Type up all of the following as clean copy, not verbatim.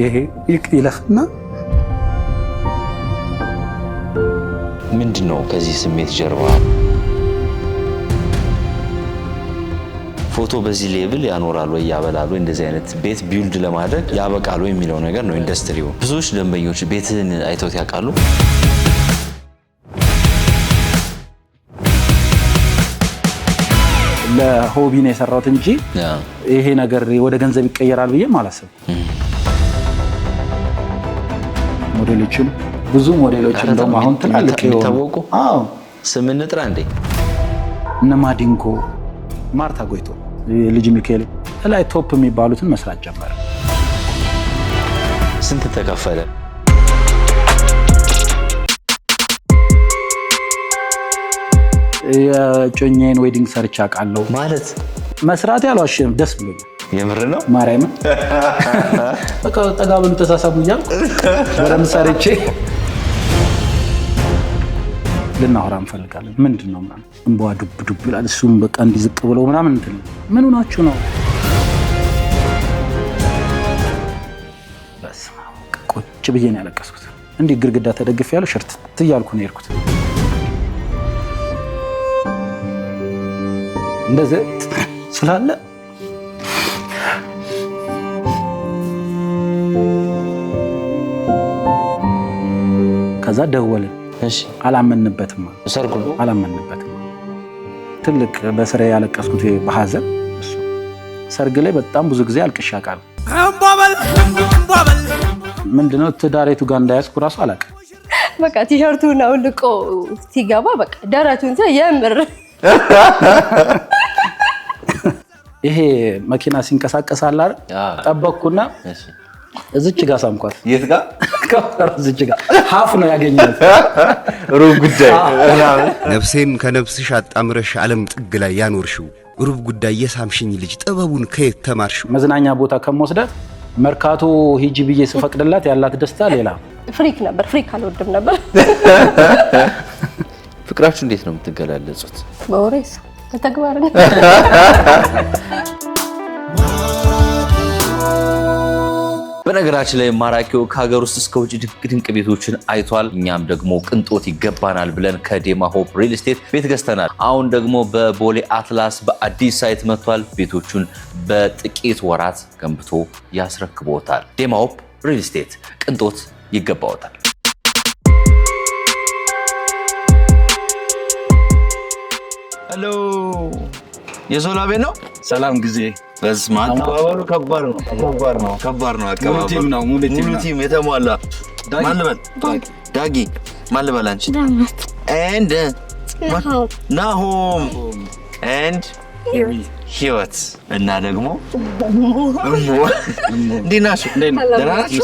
ይሄ ይለፍና ምንድነው ከዚህ ስሜት ጀርባ ፎቶ በዚህ ሌቭል ያኖራሉ ያበላሉ እንደዚህ አይነት ቤት ቢልድ ለማድረግ ያበቃሉ የሚለው ነገር ነው ኢንዱስትሪው ብዙዎች ደንበኞች ቤትን አይተውት ያውቃሉ ለሆቢ ነው የሰራሁት እንጂ ይሄ ነገር ወደ ገንዘብ ይቀየራል ብዬ ማላሰብ ሞዴሎችን ብዙ ሞዴሎች እንደውም አሁን ትላልቅ ይታወቁ አዎ ስም እንጥራ እንዴ እነ ማዲንጎ ማርታ ጎይቶ ልጅ ሚካኤል ላይ ቶፕ የሚባሉትን መስራት ጀመረ ስንት ተከፈለ የጮኛዬን ዌዲንግ ሰርች አውቃለሁ ማለት መስራት ያልዋሽም ደስ ብሎኛል የምር ነው ማርያም በቃ ጠጋብሉ ተሳሳቡኛ ወረም ሰርቼ ልናወራ እንፈልጋለን ምንድነው ማለት እንቧ ዱብ ዱብ ይላል እሱም በቃ እንዲዝቅ ብለው ምናምን እንትን ምን ሆናችሁ ነው በስመ አብ ቁጭ ብዬ ነው ያለቀስኩት እንዴ ግርግዳ ተደግፍ ያለው ሸርት ትያልኩ ነው የሄድኩት እንደዚህ ስላለ ከዛ ደወልን እሺ አላመንበትም ሰርጉ አላመንበትም ትልቅ በስራ ያለቀስኩት በሐዘን እሱ ሰርግ ላይ በጣም ብዙ ጊዜ አልቅሻቃል እንቧበል ምንድነው ትዳሬቱ ጋር እንዳያስኩ ራሱ አላቀ በቃ ቲሸርቱን አውልቆ ሲገባ በቃ ደረቱን የምር ይሄ መኪና ሲንቀሳቀሳል አይደል ጠበቅኩና እዚች ጋር ሳምኳት የት ጋር ከፈር እዚች ጋር ሀፍ ነው ያገኘው ሩብ ጉዳይ ነፍሴን ከነፍስሽ አጣምረሽ ዓለም ጥግ ላይ ያኖርሽው ሩብ ጉዳይ የሳምሽኝ ልጅ ጥበቡን ከየት ተማርሽው መዝናኛ ቦታ ከመወስዳት መርካቶ ሂጂ ብዬ ስፈቅድላት ያላት ደስታ ሌላ ፍሪክ ነበር ፍሪክ አልወድም ነበር ፍቅራችሁ እንዴት ነው የምትገላለጹት በወሬስ ተግባር ነው በነገራችን ላይ ማራኪው ከሀገር ውስጥ እስከ ውጭ ድንቅ ቤቶችን አይቷል እኛም ደግሞ ቅንጦት ይገባናል ብለን ከዴማ ሆፕ ሪል ስቴት ቤት ገዝተናል አሁን ደግሞ በቦሌ አትላስ በአዲስ ሳይት መጥቷል ቤቶቹን በጥቂት ወራት ገንብቶ ያስረክቦታል ዴማ ሆፕ ሪል ስቴት ቅንጦት ይገባዎታል ሄሎ የዞላ ቤት ነው ሰላም ጊዜ በስማት አባባሉ ከባድ ነው አቀባበሉ ሙሉ ቲም የተሟላ ማልበል ዳጊ ማልበል አንቺ and ናሆም and ህይወት እና ደግሞ እንዲናችሁ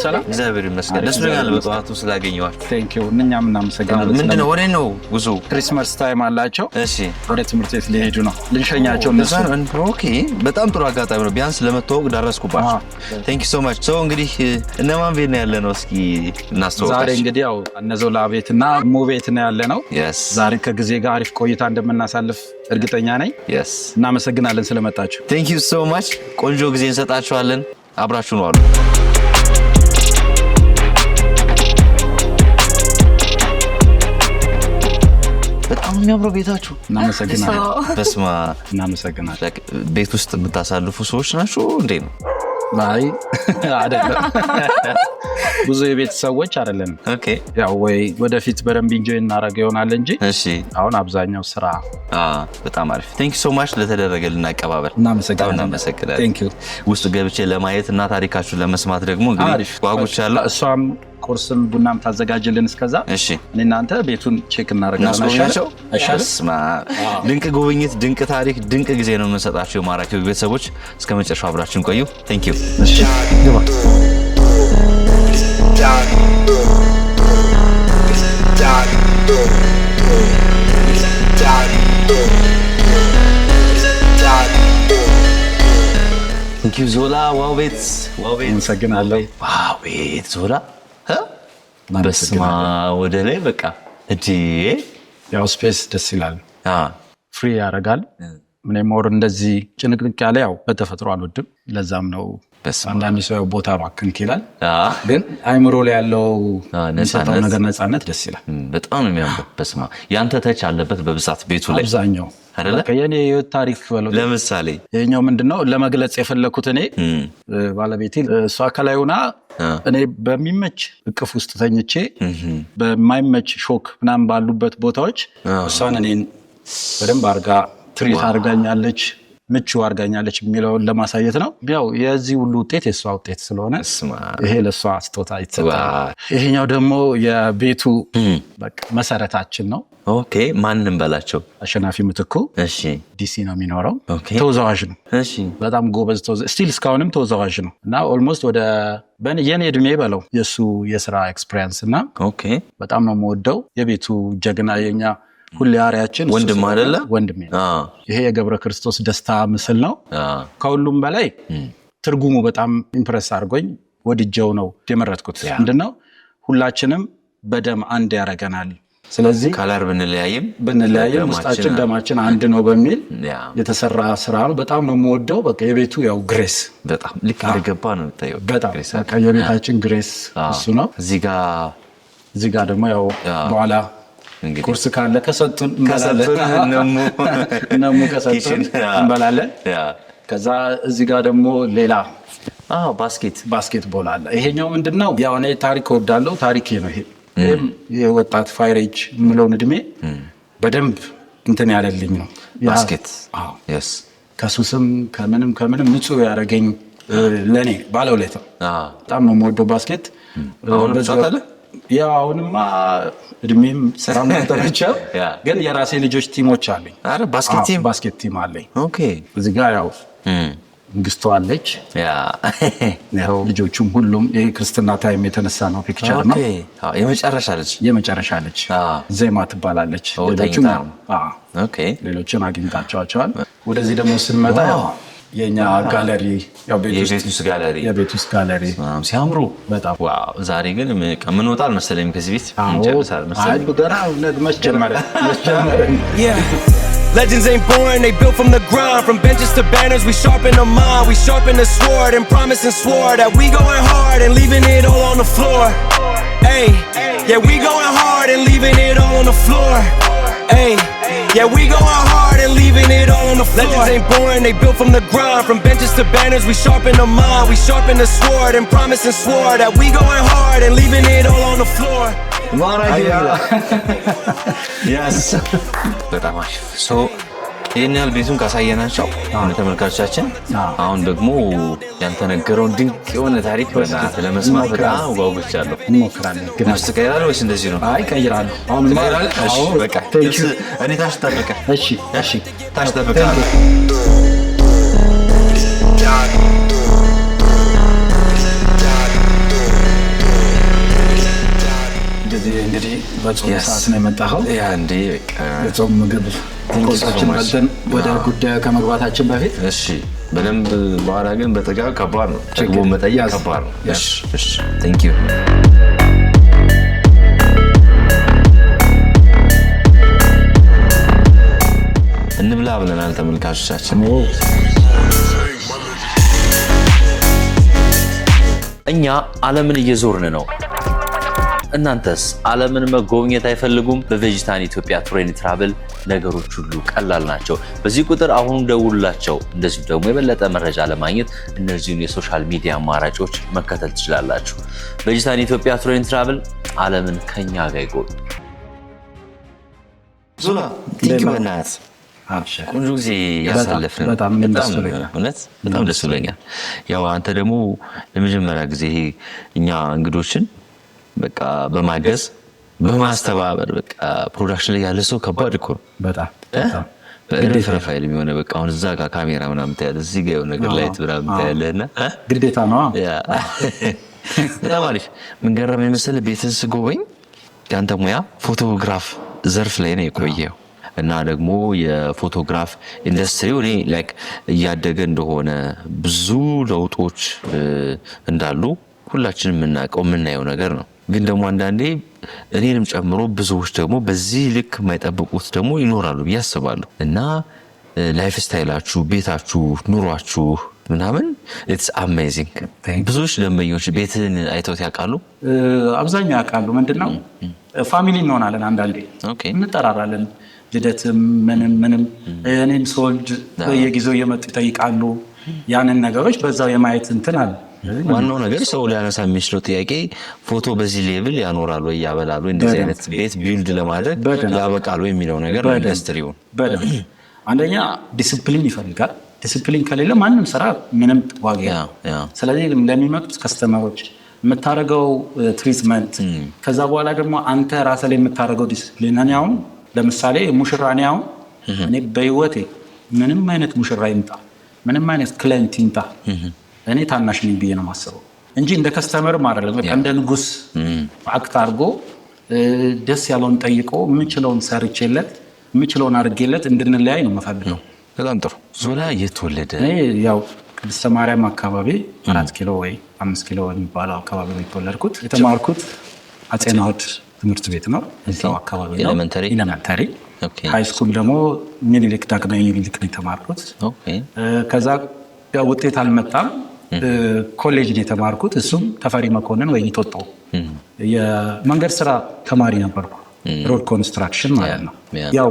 ሰላም እግዚአብሔር ይመስገን ደስ ብሎኛል በጠዋቱ ስላገኘዋል ቴንክ ዩ እኛም እናመሰግናለን ምንድነው ወሬ ነው ጉዞ ክሪስማስ ታይም አላቸው እሺ ወደ ትምህርት ቤት ሊሄዱ ነው ልንሸኛቸው እነሱ ኦኬ በጣም ጥሩ አጋጣሚ ነው ቢያንስ ለመተዋወቅ ዳረስኩባችሁ ቴንክ ዩ ሶ ማች ሶ እንግዲህ እነማን ቤት ነው ያለ ነው እስኪ እናስተዋወቃችሁ ዛሬ እንግዲህ ያው እነዞላ ቤትና ሙ ቤት ነው ያለ ነው ዛሬ ከጊዜ ጋር አሪፍ ቆይታ እንደምናሳልፍ እርግጠኛ ነኝ እናመሰግናለን ስለመጣችሁ ቴንክ ዩ ሶ ማች ቆንጆ ጊዜ እንሰጣችኋለን አብራችሁ ነው አሉ በጣም የሚያምረው ቤታችሁ እናመሰግናለን በስማ እናመሰግናለን ቤት ውስጥ የምታሳልፉ ሰዎች ናችሁ እንዴ ነው ባይ አይደለም ብዙ የቤት ሰዎች አይደለም ኦኬ ያው ወይ ወደፊት በደንብ ኢንጆይ እናደርግ ይሆናል እንጂ እሺ አሁን አብዛኛው ስራ በጣም አሪፍ ቴንክ ዩ ሶ ማች ለተደረገልን አቀባበል እናመሰግናለን ቴንክ ዩ ውስጥ ገብቼ ለማየት እና ታሪካችሁን ለመስማት ደግሞ እንግዲህ ጓጉቻለሁ እሷም ቁርስም ቡናም ታዘጋጅልን እስከዛ እሺ እናንተ ቤቱን ቼክ እናደርጋለን እሺ ድንቅ ጉብኝት ድንቅ ታሪክ ድንቅ ጊዜ ነው የምንሰጣችሁ የማራኪው ቤተሰቦች እስከ መጨረሻው አብራችሁን ቆዩ ቴንክ ዩ እሺ ግባ ቴንክ ዩ ዞላ ዋው ቤት እንሰግናለሁ ዋው ቤት ዞላ በስማ ወደ ላይ በቃ እጂ ያው ስፔስ ደስ ይላል ፍሪ ያደርጋል ምን ሞር እንደዚህ ጭንቅንቅ ያለ ያው በተፈጥሮ አልወድም ለዛም ነው አንዳንድ ሰው ቦታ ባክን ይላል ግን አይምሮ ላይ ያለው ነፃነት ደስ ይላል በጣም ነው የሚያምረው በስማ ያንተ ተች አለበት በብዛት ቤቱ ላይ አብዛኛው አይደለ የኔ ታሪክ ብለው ለምሳሌ ይሄኛው ምንድነው ለመግለጽ የፈለኩት እኔ ባለቤቴ እሷ ከላይውና እኔ በሚመች እቅፍ ውስጥ ተኝቼ በማይመች ሾክ ምናምን ባሉበት ቦታዎች እሷን እኔን በደንብ አርጋ ትሪት አርጋኛለች ምቹ አርጋኛለች የሚለውን ለማሳየት ነው ያው የዚህ ሁሉ ውጤት የሷ ውጤት ስለሆነ ይሄ ለሷ ስጦታ ይተባል ይሄኛው ደግሞ የቤቱ በቃ መሰረታችን ነው ኦኬ ማንንም በላቸው አሸናፊ ምትኩ እሺ ዲሲ ነው የሚኖረው ተወዛዋዥ ነው እሺ በጣም ጎበዝ ስቲል እስካሁንም ተወዛዋዥ ነው እና ኦልሞስት ወደ የኔ እድሜ በለው የሱ የስራ ኤክስፒሪየንስ እና ኦኬ በጣም ነው የምወደው የቤቱ ጀግና የኛ ሁሌ አሪያችን ወንድም አይደለ ወንድሜ ይሄ የገብረ ክርስቶስ ደስታ ምስል ነው ከሁሉም በላይ ትርጉሙ በጣም ኢምፕረስ አድርጎኝ ወድጀው ነው የመረጥኩት ምንድነው ሁላችንም በደም አንድ ያረጋናል ስለዚህ ካላር ብንለያይም ውስጣችን ደማችን አንድ ነው በሚል የተሰራ ስራ ነው በጣም ነው የምወደው በቃ የቤቱ ያው ግሬስ በጣም ልክ እንደገባ ነው የምታየው በጣም በቃ የቤታችን ግሬስ እሱ ነው እዚህ ጋር ደግሞ ያው በኋላ ቁርስ ካለ ከሰጡን እነሙ ከሰጡን እንበላለን ከዛ እዚህ ጋር ደግሞ ሌላ ባስኬትቦል አለ ይሄኛው ምንድነው ያው እኔ ታሪክ ወዳለው ታሪኬ ነው ይሄ የወጣት ፋይሬጅ ምለውን እድሜ በደንብ እንትን ያለልኝ ነው ባስኬት ከሱስም ከምንም ንጹህ ያደረገኝ ለኔ ባለውለታ በጣም ነው የምወደው ባስኬት ያው አሁንማ እድሜም ስራም ተጠርቻው ግን የራሴ ልጆች ቲሞች አለኝ አረ ባስኬት ቲም አለኝ ኦኬ እዚህ ጋር ያው እንግስቷ አለች ያው ልጆቹም ሁሉም የክርስትና ታይም የተነሳ ነው ፒክቸር ነው የመጨረሻ ልጅ ዜማ ትባላለች ሌሎችን አግኝታቸዋል ወደዚህ ደግሞ ስንመጣ የኛ ጋለሪ ያው የቤት ውስጥ ጋለሪ ሲያምሩ በጣም ዋው ዛሬ ግን ምን ወጣል መሰለኝ ከዚህ ቤት እንጨርሳለን መሰለኝ ገና መስጀመረ Legends ain't born, they built from the grind. From benches to banners, we sharpen the mind. We sharpen the sword and promise and swore that we going hard and leaving it all on the floor. Ay, yeah, we going hard and leaving it all on the floor. Ay, yeah, we going hard and leaving it all on the floor. Legends ain't born, they built from the grind. From benches to banners, we sharpen the mind. We sharpen the sword and promise and swore that we going hard and leaving it all on the floor. Yes. በጣም አሪፍ ሶ ይሄን ያህል ቤቱን ካሳየናቸው ተመልካቾቻችን አሁን ደግሞ ያንተነገረውን ድንቅ የሆነ ታሪክ በእናትህ ለመስማት በጣም ጓጉቻለሁ እንሞክራለን ግን አስተካክላለሁ ወይስ እንደዚህ ነው አይ ቀይራለሁ አሁን እሺ በቃ እኔ ታች ተጠብቀ እሺ ታች ተጠብቀ እንግዲህ በጾም ሰዓት ነው የመጣኸው ያ እንዴ በቃ የጾም ምግብ ቁርሳችን በልተን ወደ ጉዳዩ ከመግባታችን በፊት እሺ በደንብ በኋላ ግን በተጋው ከባድ ነው ደግሞ መጠየቅ ከባድ ነው እሺ ቴንክ ዩ እንብላ ብለናል ተመልካቾቻችን እኛ ዓለምን እየዞርን ነው እናንተስ ዓለምን መጎብኘት አይፈልጉም በቬጂታን ኢትዮጵያ ቱር ኤንድ ትራቭል ነገሮች ሁሉ ቀላል ናቸው በዚህ ቁጥር አሁን ደውሉላቸው እንደዚህ ደግሞ የበለጠ መረጃ ለማግኘት እነዚህን የሶሻል ሚዲያ አማራጮች መከተል ትችላላችሁ ቬጂታን ኢትዮጵያ ቱር ኤንድ ትራቭል ዓለምን ከኛ ጋር ይጎብኙ ዙላ ቲንክ በናት ቆንጆ ጊዜ ያሳለፍን በጣም ደስ ብሎኛል ያው አንተ ደግሞ ለመጀመሪያ ጊዜ እኛ እንግዶችን በቃ በማገዝ በማስተባበር በቃ ፕሮዳክሽን ላይ ያለ ሰው ከባድ እኮ በጣም በፕሮፋይል የሚሆነ በቃ አሁን እዛ ጋር ካሜራ ምናምን ታያለህ እዚህ ጋር የሆነ ነገር ላይ ምናምን ታያለህና ግዴታ ነው በጣም አሪፍ ምን ገረመኝ መሰለህ ቤትህን ስጎበኝ ያንተ ሙያ ፎቶግራፍ ዘርፍ ላይ ነው የቆየው እና ደግሞ የፎቶግራፍ ኢንዱስትሪው እኔ ላይክ እያደገ እንደሆነ ብዙ ለውጦች እንዳሉ ሁላችንም የምናየው ነገር ነው ግን ደግሞ አንዳንዴ እኔንም ጨምሮ ብዙዎች ደግሞ በዚህ ልክ የማይጠብቁት ደግሞ ይኖራሉ ብዬ አስባለሁ እና ላይፍ ስታይላችሁ ቤታችሁ ኑሯችሁ ምናምን ኢትስ አሜዚንግ። ብዙዎች ደንበኞች ቤትን አይተውት ያውቃሉ? አብዛኛው ያውቃሉ። ምንድነው ፋሚሊ እንሆናለን። አንዳንዴ እንጠራራለን። ልደትም ምንም እኔም ስወልድ በየጊዜው እየመጡ ይጠይቃሉ። ያንን ነገሮች በዛው የማየት እንትን አለ። ዋናው ነገር ሰው ሊያነሳ የሚችለው ጥያቄ ፎቶ በዚህ ሌቭል ያኖራሉ ወይ ያበላሉ፣ እንደዚህ አይነት ቤት ቢልድ ለማድረግ ያበቃሉ የሚለው ነገር ኢንዱስትሪው አንደኛ ዲሲፕሊን ይፈልጋል። ዲሲፕሊን ከሌለ ማንም ስራ ምንም ዋጋ የለውም። ስለዚህ ለሚመጡት ከስተመሮች የምታደርገው ትሪትመንት፣ ከዛ በኋላ ደግሞ አንተ ራስህ ላይ የምታደርገው ዲሲፕሊን። እኔ አሁን ለምሳሌ ሙሽራ እኔ አሁን እኔ በህይወቴ ምንም አይነት ሙሽራ ይምጣ ምንም አይነት ክላይንት ይምጣ እኔ ታናሽ ነኝ ብዬ ነው የማስበው እንጂ እንደ ከስተመርም አይደለም። በቃ እንደ ንጉስ አክት አድርጎ ደስ ያለውን ጠይቆ የምችለውን ሰርቼለት የምችለውን አድርጌለት እንድንለያይ ነው የምፈልገው። በጣም ጥሩ። ዞላ የተወለደ እኔ ያው ቅድስተ ማርያም አካባቢ 4 ኪሎ ወይ 5 ኪሎ የሚባለው አካባቢ ነው የተወለድኩት። የተማርኩት አፄ ናሁድ ትምህርት ቤት ነው እዛው አካባቢ ነው ኤሌመንተሪ። ሃይ ስኩል ደግሞ ሚኒሊክ ዳግማዊ ሚኒሊክ ነው የተማርኩት። ከዛ ያው ውጤት አልመጣም። ኮሌጅ ነው የተማርኩት። እሱም ተፈሪ መኮንን ወይ ቶጦ የመንገድ ስራ ተማሪ ነበርኩ። ሮድ ኮንስትራክሽን ማለት ነው። ያው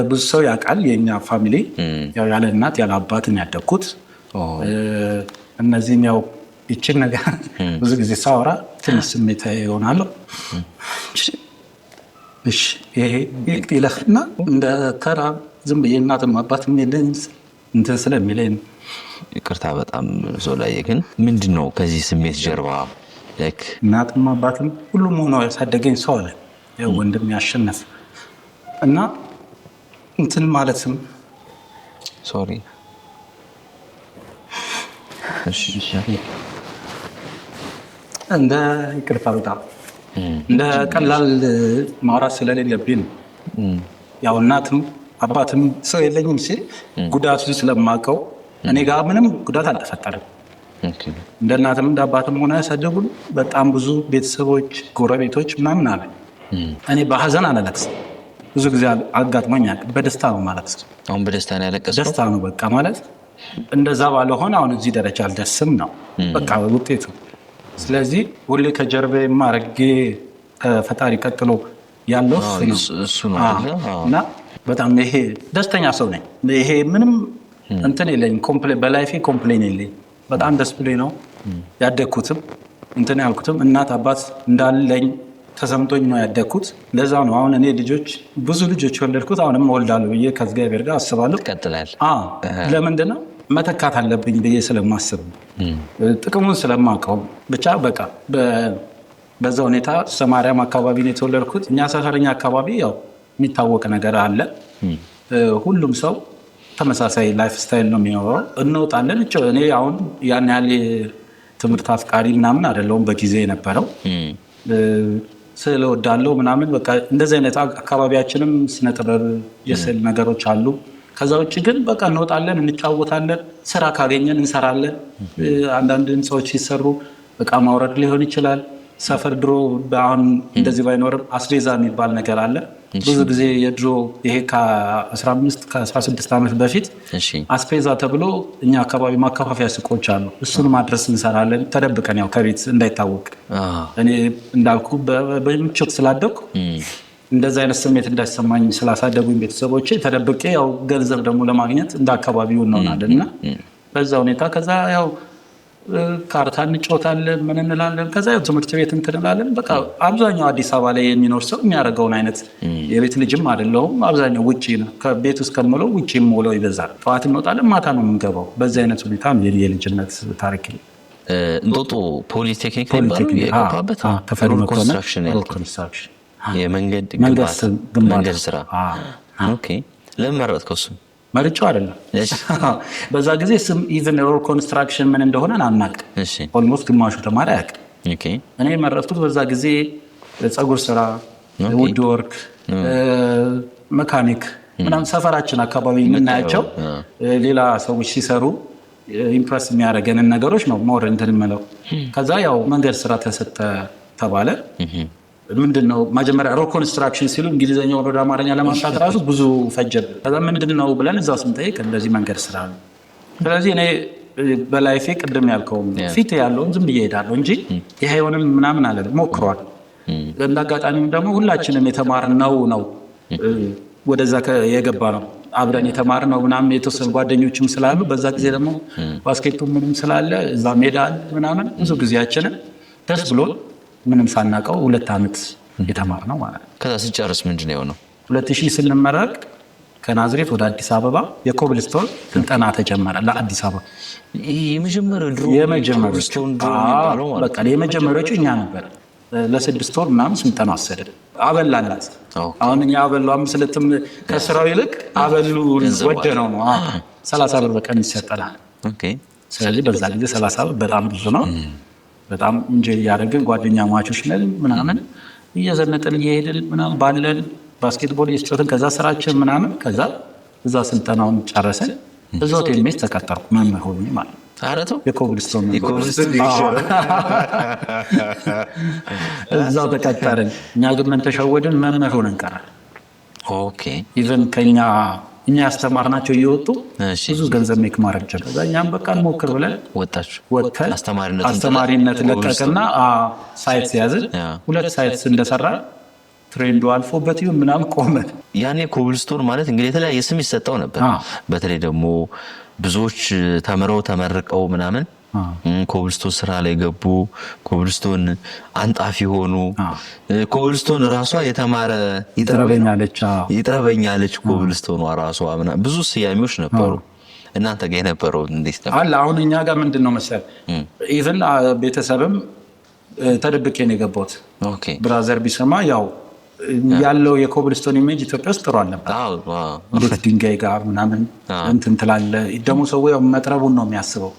ብዙ ሰው ያውቃል የኛ ፋሚሊ ያው ያለ እናት ያለ አባትን ያደግኩት። እነዚህም ያው ይችን ነገር ብዙ ጊዜ ሳወራ ትንሽ ስሜታዊ ይሆናለሁ። እሺ ይሄ ይለፍና እንደ ተራ ዝም ብዬ እናትም አባትም የለኝ እንትን ስለሚለኝ ይቅርታ በጣም ዞላዬ። ግን ምንድን ነው ከዚህ ስሜት ጀርባ? እናትም አባትም ሁሉም ሆኖ ያሳደገኝ ሰው አለ። ያው ወንድም ያሸነፍ እና እንትን ማለትም ሶሪ እንደ ይቅርታ በጣም እንደ ቀላል ማውራት ስለሌለብኝ ያው እናትም አባትም ሰው የለኝም ሲል ጉዳቱን ስለማውቀው እኔ ጋር ምንም ጉዳት አልተፈጠረም። እንደ እናትም እንደ አባትም ሆነ ያሳደጉን በጣም ብዙ ቤተሰቦች ጎረቤቶች ምናምን አለ። እኔ በሀዘን አላለቅስም። ብዙ ጊዜ አጋጥሞኛል። በደስታ ነው ማለት ነው። አሁን በደስታ ነው ያለቀስኩት። ደስታ ነው በቃ ማለት እንደዛ ባለሆነ አሁን እዚህ ደረጃ አልደርስም ነው በቃ ውጤቱ። ስለዚህ ሁሌ ከጀርባ ማረጌ ከፈጣሪ ቀጥሎ ያለው እሱ ነው እና በጣም ይሄ ደስተኛ ሰው ነኝ። ይሄ ምንም እንትን የለኝም። በላይፌ ኮምፕሌን የለኝም። በጣም ደስ ብሎኝ ነው ያደግኩትም እንትን ያልኩትም እናት አባት እንዳለኝ ተሰምቶኝ ነው ያደግኩት። ለዛ ነው አሁን እኔ ብዙ ልጆች ወለድኩት። አሁንም እወልዳለሁ ብዬ ከእግዚአብሔር ጋር አስባለሁ። ትቀጥላለህ? ለምንድን ነው መተካት አለብኝ ብዬ ስለማስብ ጥቅሙን ስለማውቀው ብቻ በቃ በዛ ሁኔታ ሰማርያም አካባቢ ነው የተወለድኩት። እኛ ሰፈረኛ አካባቢ ያው የሚታወቅ ነገር አለ። ሁሉም ሰው ተመሳሳይ ላይፍ ስታይል ነው የሚኖረው። እንወጣለን። እኔ አሁን ያን ያህል ትምህርት አፍቃሪ ምናምን አይደለሁም በጊዜ የነበረው ስለወዳለው ምናምን በቃ እንደዚህ አይነት አካባቢያችንም ስነ ጥበብ የስዕል ነገሮች አሉ። ከዛ ውጭ ግን በቃ እንወጣለን፣ እንጫወታለን፣ ስራ ካገኘን እንሰራለን። አንዳንድ ህንፃዎች ሲሰሩ እቃ ማውረድ ሊሆን ይችላል። ሰፈር ድሮ አሁን እንደዚህ ባይኖርም አስቤዛ የሚባል ነገር አለ። ብዙ ጊዜ የድሮ ይሄ ከ15 ከ16 ዓመት በፊት አስቤዛ ተብሎ እኛ አካባቢ ማከፋፈያ ሱቆች አሉ። እሱን ማድረስ እንሰራለን ተደብቀን፣ ያው ከቤት እንዳይታወቅ። እኔ እንዳልኩ በምቾት ስላደኩ እንደዚህ አይነት ስሜት እንዳይሰማኝ ስላሳደጉኝ ቤተሰቦቼ ተደብቄ ያው ገንዘብ ደግሞ ለማግኘት እንደ አካባቢው እንሆናለን እና በዛ ሁኔታ ከዛ ያው ካርታ እንጫወታለን፣ ምን እንላለን። ከዛ ያው ትምህርት ቤት እንትንላለን። በቃ አብዛኛው አዲስ አበባ ላይ የሚኖር ሰው የሚያደርገውን አይነት የቤት ልጅም አይደለሁም። አብዛኛው ውጭ ነው። ከቤት ውስጥ ከምለው ውጭ የምውለው ይበዛል። ጠዋት እንወጣለን፣ ማታ ነው የምንገባው። በዚህ አይነት ሁኔታ የልጅነት ታሪክ እንጦጦ ፖሊቴክኒክ የገባበት ኮንስትራክሽን የመንገድ ስራ። ለምን መረጥከው? እሱም መርጫው አይደለም። በዛ ጊዜ ስም ኢቭን ሮድ ኮንስትራክሽን ምን እንደሆነ አናውቅም። ኦልሞስት ግማሹ ተማሪ አያውቅም። እኔ የመረጥኩት በዛ ጊዜ ፀጉር ስራ፣ ውድ ወርክ፣ መካኒክ ምናምን ሰፈራችን አካባቢ የምናያቸው ሌላ ሰዎች ሲሰሩ ኢምፕረስ የሚያደርገንን ነገሮች ነው ሞር እንትን የምለው። ከዛ ያው መንገድ ስራ ተሰጠ ተባለ። ምንድነው መጀመሪያ ሮድ ኮንስትራክሽን ሲሉ እንግሊዘኛውን ወደ አማርኛ ለማምጣት ራሱ ብዙ ፈጀብን። ከዛ ምንድነው ብለን እዛው ስንጠይቅ እንደዚህ መንገድ ስራ ነው። ስለዚህ እኔ በላይፌ ቅድም ያልከው ፊት ያለውን ዝም ብዬ እሄዳለሁ እንጂ ይሄ አይሆንም ምናምን አለ ሞክሯል። እንዳጋጣሚም ደግሞ ሁላችንም የተማርነው ነው ወደዛ የገባ ነው አብረን የተማርነው ምናምን የተወሰኑ ጓደኞችም ስላሉ በዛ ጊዜ ደግሞ ባስኬቱ ምንም ስላለ እዛ ሜዳ ምናምን ብዙ ጊዜያችንን ደስ ብሎ ምንም ሳናቀው 2 ዓመት የተማርነው ማለት ነው። ከዛ ሲጨርስ ምንድነው የሆነው? 2000 ስንመረቅ ከናዝሬት ወደ አዲስ አበባ የኮብልስቶን ስልጠና ተጀመረ ለአዲስ አበባ። የመጀመሪያዎቹ እኛ ነበር ለ6 ወር ምናምን ስልጠና ወሰድን። አበላላት አሁን እኛ አበሉ አምስልትም ከስራው ይልቅ አበሉ ወደ ነው 30 ብር በቀን ይሰጠናል። ስለዚህ በዛ ጊዜ 30 ብር በጣም ብዙ ነው። በጣም እንጂ ያደረግን ጓደኛ ማቾች ነን ምናምን እየዘነጥን እየሄድን ምናምን ባለን ባስኬትቦል እየተጫወትን ከዛ ስራችን ምናምን ከዛ እዛ ስልጠናውን ጨረሰን እዛው ቴሜስ ተቀጠርኩ መምህር ሆኜ ማለት ነው። አረቶ የኮብልስቶን እዛው ተቀጠርን። እኛ ግን ምን ተሸወድን መምህር ሆነን ቀረን። ኢቨን እኛ ያስተማርናቸው እየወጡ ብዙ ገንዘብ ሜክ ማድረግ ጀመሩ። ከዛ እኛም በቃ እንሞክር ብለን ወጥተን አስተማሪነት ለቀቅና ሳይት ሲያዝን 2 ሳይት እንደሰራ ትሬንዱ አልፎበት ይሁን ምናምን ቆመ። ያኔ ኮብልስቶን ማለት እንግዲህ የተለያየ ስም ይሰጠው ነበር። በተለይ ደግሞ ብዙዎች ተመርቀው ምናምን ኮብልስቶን ስራ ላይ ገቡ፣ ኮብልስቶን አንጣፊ ሆኑ። ኮብልስቶን ራሷ የተማረ ይጥረበኛለች ኮብልስቶን ራሷ ምናምን ብዙ ስያሜዎች ነበሩ። እናንተ ጋር የነበረው እንዴት ነበር? አሁን እኛ ጋር ምንድነው መሰል ኢቭን ቤተሰብም ተደብቄ ነው የገባሁት። ብራዘር ቢሰማ ያው ያለው የኮብልስቶን ኢሜጅ ኢትዮጵያ ውስጥ ጥሩ አልነበር። እንዴት ድንጋይ ጋር ምናምን እንትን ትላለህ። ደግሞ ሰው ያው መጥረቡን ነው የሚያስበው።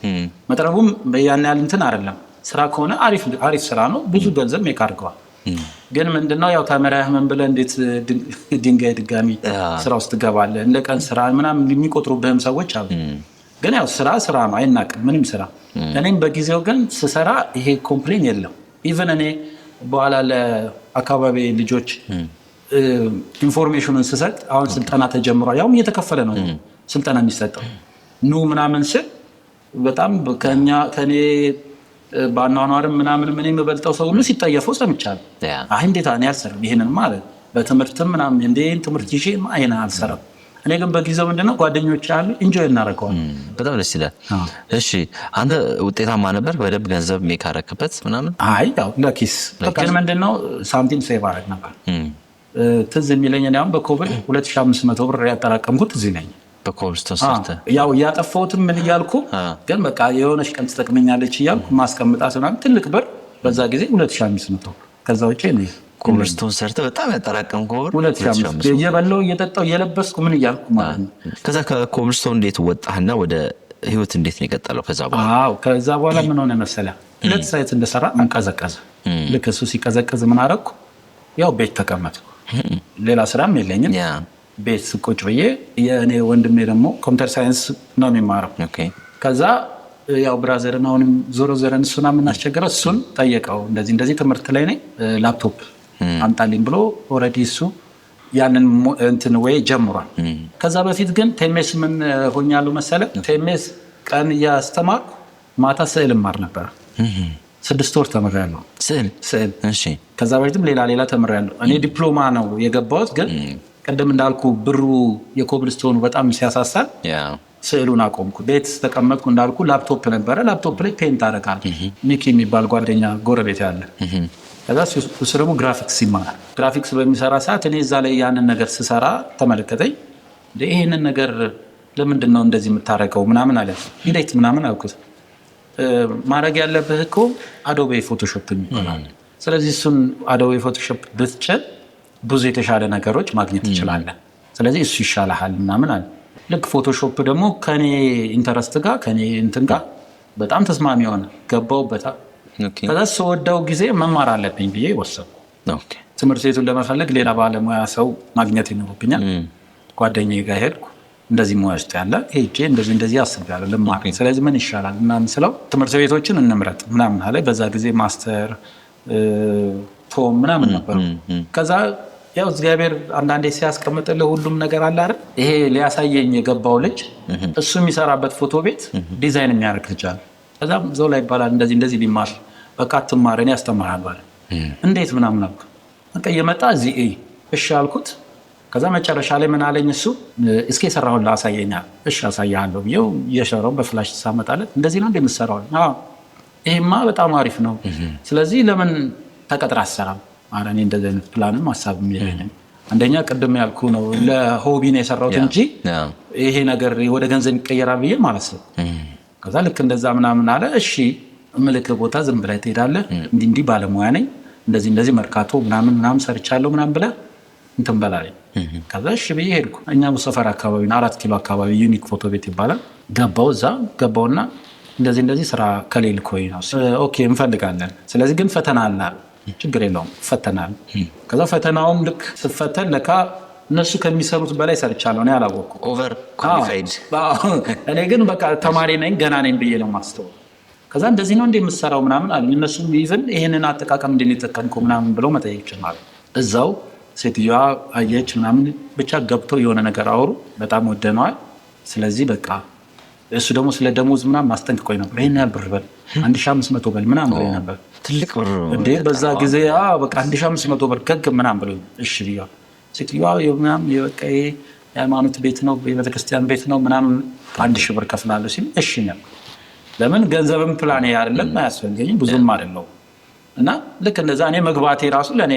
መጥረቡም ያን ያህል እንትን አይደለም። ስራ ከሆነ አሪፍ ስራ ነው፣ ብዙ ገንዘብ ሜክ አድርገዋል። ግን ምንድነው ያው ተመሪያህ ምን ብለህ እንዴት ድንጋይ ድጋሚ ስራ ውስጥ ትገባለህ? እንደ ቀን ስራ ምናምን የሚቆጥሩብህም ሰዎች አሉ። ግን ያው ስራ ነው፣ አይናቅም ምንም ስራ። እኔም በጊዜው ግን ስሰራ ይሄ ኮምፕሌን የለም። ኢቨን እኔ በኋላ ለአካባቢ ልጆች ኢንፎርሜሽኑን ስሰጥ አሁን ስልጠና ተጀምሯል፣ ያውም እየተከፈለ ነው ስልጠና የሚሰጠው ኑ ምናምን ስል በጣም ከኔ ባኗኗርም ምናምን ምን የምበልጠው ሰው ሁሉ ሲጠየፈው ሰምቻለሁ። አይ እንዴት እኔ አልሰራም ይሄንን ማለት በትምህርትም ምናምን እንዴ ትምህርት ይዤ አይና አልሰራም። እኔ ግን በጊዜው ምንድነው ጓደኞች አሉ ኢንጆይ እናደርገዋለን። በጣም ደስ ይላል። እሺ አንተ ውጤታማ ነበር? በደንብ ገንዘብ ሜክ አደረክበት ምናምን? አይ ያው ለኪስ ግን ምንድነው ሳንቲም ሴቭ አደረግ ነበር። ትዝ የሚለኝ እኔ አሁን በኮብል 2500 ብር ያጠራቀምኩት እዚህ ነኝ። በኮብልስቶን ሰርተ ያው ያጠፋሁትም ምን እያልኩ ግን በቃ የሆነች ቀን ትጠቅመኛለች እያልኩ ማስቀምጣት ምናምን ትልቅ ብር በዛ ጊዜ 2500 ከዛ ውጪ ነው ኮብልስቶን ሰርተ በጣም ያጠራቀምከው ብር 2500 እየበላሁ እየጠጣሁ እየለበስኩ ምን እያልኩ ማለት ነው። ከዛ ከኮብልስቶን እንዴት ወጣህና ወደ ህይወት እንዴት ነው የቀጠለው? ከዛ በኋላ ምን ሆነ መሰለህ 2 ሳይት እንደሰራ አንቀዘቀዘ። ልክ እሱ ሲቀዘቅዝ ምን አደረኩ? ያው ቤት ተቀመጥኩ። ሌላ ስራም የለኝም። ቤት ቁጭ ብዬ የእኔ ወንድሜ ደግሞ ኮምፒውተር ሳይንስ ነው የሚማረው። ከዛ ያው ብራዘርን አሁንም ዞሮ ዘረን እሱና የምናስቸግረው እሱን ጠየቀው። እንደዚህ ትምህርት ላይ ነኝ ላፕቶፕ አምጣልኝ ብሎ ኦልሬዲ እሱ ያንን እንትን ወይ ጀምሯል። ከዛ በፊት ግን ቴሜስ ምን ሆኛለሁ መሰለህ? ቴሜስ ቀን እያስተማርኩ ማታ ስዕል ማር ነበር። 6 ወር ተምሬያለሁ ስዕል። እሺ ከዛ በፊትም ሌላ ተምሬያለሁ። እኔ ዲፕሎማ ነው የገባሁት ግን ቀደም እንዳልኩ ብሩ የኮብልስቶኑ በጣም ሲያሳሳል ስዕሉን አቆምኩ። ቤት ተቀመጥኩ። እንዳልኩ ላፕቶፕ ነበረ። ላፕቶፕ ላይ ፔንት አደርጋለሁ። ሚኪ የሚባል ጓደኛ ጎረቤት ያለ ከዛ እሱ ደግሞ ግራፊክስ ይማራል። ግራፊክስ በሚሰራ ሰዓት እኔ እዛ ላይ ያንን ነገር ስሰራ ተመለከተኝ። ይሄንን ነገር ለምንድን ነው እንደዚህ የምታደርገው ምናምን አለ። እንዴት ምናምን አልኩት። ማድረግ ያለብህ እኮ አዶቤ ፎቶሾፕ ይባላል። ስለዚህ እሱን አዶቤ ፎቶሾፕ ብትችል ብዙ የተሻለ ነገሮች ማግኘት ትችላለህ። ስለዚህ እሱ ይሻልሃል ምናምን አለ። ልክ ፎቶሾፕ ደግሞ ከኔ ኢንተረስት ጋር ከኔ እንትን ጋር በጣም ተስማሚ ሆነ። ገባሁበት። ከዛ ስወደው ጊዜ መማር አለብኝ ብዬ ወሰንኩ። ትምህርት ቤቱን ለመፈለግ ሌላ ባለሙያ ሰው ማግኘት ይኖርብኛል። ጓደኛዬ ጋር ሄድኩ። እንደዚህ ሙያ ውስጥ ያለ ሄጄ እንደዚህ አስቤያለሁ ልማር። ስለዚህ ምን ይሻላል ምናምን ስለው ትምህርት ቤቶችን እንምረጥ ምናምን አለ። በዛ ጊዜ ማስተር ቶም ምናምን ነበሩ። ከዛ ያው እግዚአብሔር አንዳንዴ ሲያስቀምጥልህ ሁሉም ነገር አለ አይደል? ይሄ ሊያሳየኝ የገባው ልጅ እሱ የሚሰራበት ፎቶ ቤት ዲዛይን የሚያደርግ ልጅ አለ። ከዛም እዛው ላይ ይባላል እንደዚህ ሊማር በቃ አትማር እኔ አስተምርሃለሁ አለ። እንዴት ምናምን አልኩ። በቃ እየመጣ እዚህ እሺ አልኩት። ከዛ መጨረሻ ላይ ምን አለኝ እሱ እስኪ የሰራውን ላሳየኛል። እሺ አሳያለሁ ብዬው እየሰራው በፍላሽ ሳመጣለት እንደዚህ ነው እንደምትሰራው? አዎ ይሄማ በጣም አሪፍ ነው። ስለዚህ ለምን ተቀጥራ አሰራም? አረ እኔ እንደዚህ አይነት ፕላንም ሐሳብም የለኝም። አንደኛ ቅድም ያልኩ ነው ለሆቢ ነው የሰራሁት እንጂ ይሄ ነገር ወደ ገንዘብ ይቀየራል ብዬ ማለት ነው። ከዛ ልክ እንደዛ ምናምን አለ። እሺ ምልክ ቦታ ዝም ብለህ ትሄዳለህ እንዲህ ባለሙያ ነኝ እንደዚህ መርካቶ ምናምን ሰርቻለሁ ምናምን ብለህ እንትን በላለኝ። ከዛ እሺ ብዬ ሄድኩ። እኛ ሰፈር አካባቢ 4 ኪሎ አካባቢ ዩኒክ ፎቶ ቤት ይባላል። ገባውና እንደዚህ ስራ ከሌል ኮይ ነው። ኦኬ እንፈልጋለን። ስለዚህ ግን ፈተና አለ። ችግር የለውም ፈተናል። ከዛ ፈተናውም ልክ ስፈተን ለካ እነሱ ከሚሰሩት በላይ ሰርቻለሁ። እኔ አላወቅኩም። ኦቨር ኳሊፋይድ። እኔ ግን በቃ ተማሪ ነኝ ገና ነኝ ብዬ ነው ማስተዋል። ከዛ እንደዚህ ነው እንደምሰራው ምናምን አለ። እነሱም ኢቭን ይሄንን አጠቃቀም እንደተጠቀምኩ ምናምን ብለው መጠየቅ ጀመሩ። እዛው ሴትዮዋ አየች ምናምን ብቻ ገብቶ የሆነ ነገር አወሩ። በጣም ወደነዋል። ስለዚህ በቃ እሱ ደግሞ ስለ ደሞዝ ምናምን ማስጠንቅቆኝ ነበር። ይሄን ያህል ብር በል 1500 በል ምናምን ብሎኝ ነበር። ትልቅ ብር እንዴ በዛ ጊዜ በቃ 1500 ብር ገግ ምናምን ብሎኝ እሺ ብያ ሴትዮዋ ምናምን በቃ የሃይማኖት ቤት ነው የቤተክርስቲያን ቤት ነው ምናምን 1000 ብር ከፍላለሁ ሲል እሺ ነው። ለምን ገንዘብም ፕላን አይደለም አያስፈልገኝም ብዙም አይደለም። እና ልክ እንደዛ እኔ መግባቴ ራሱ ለኔ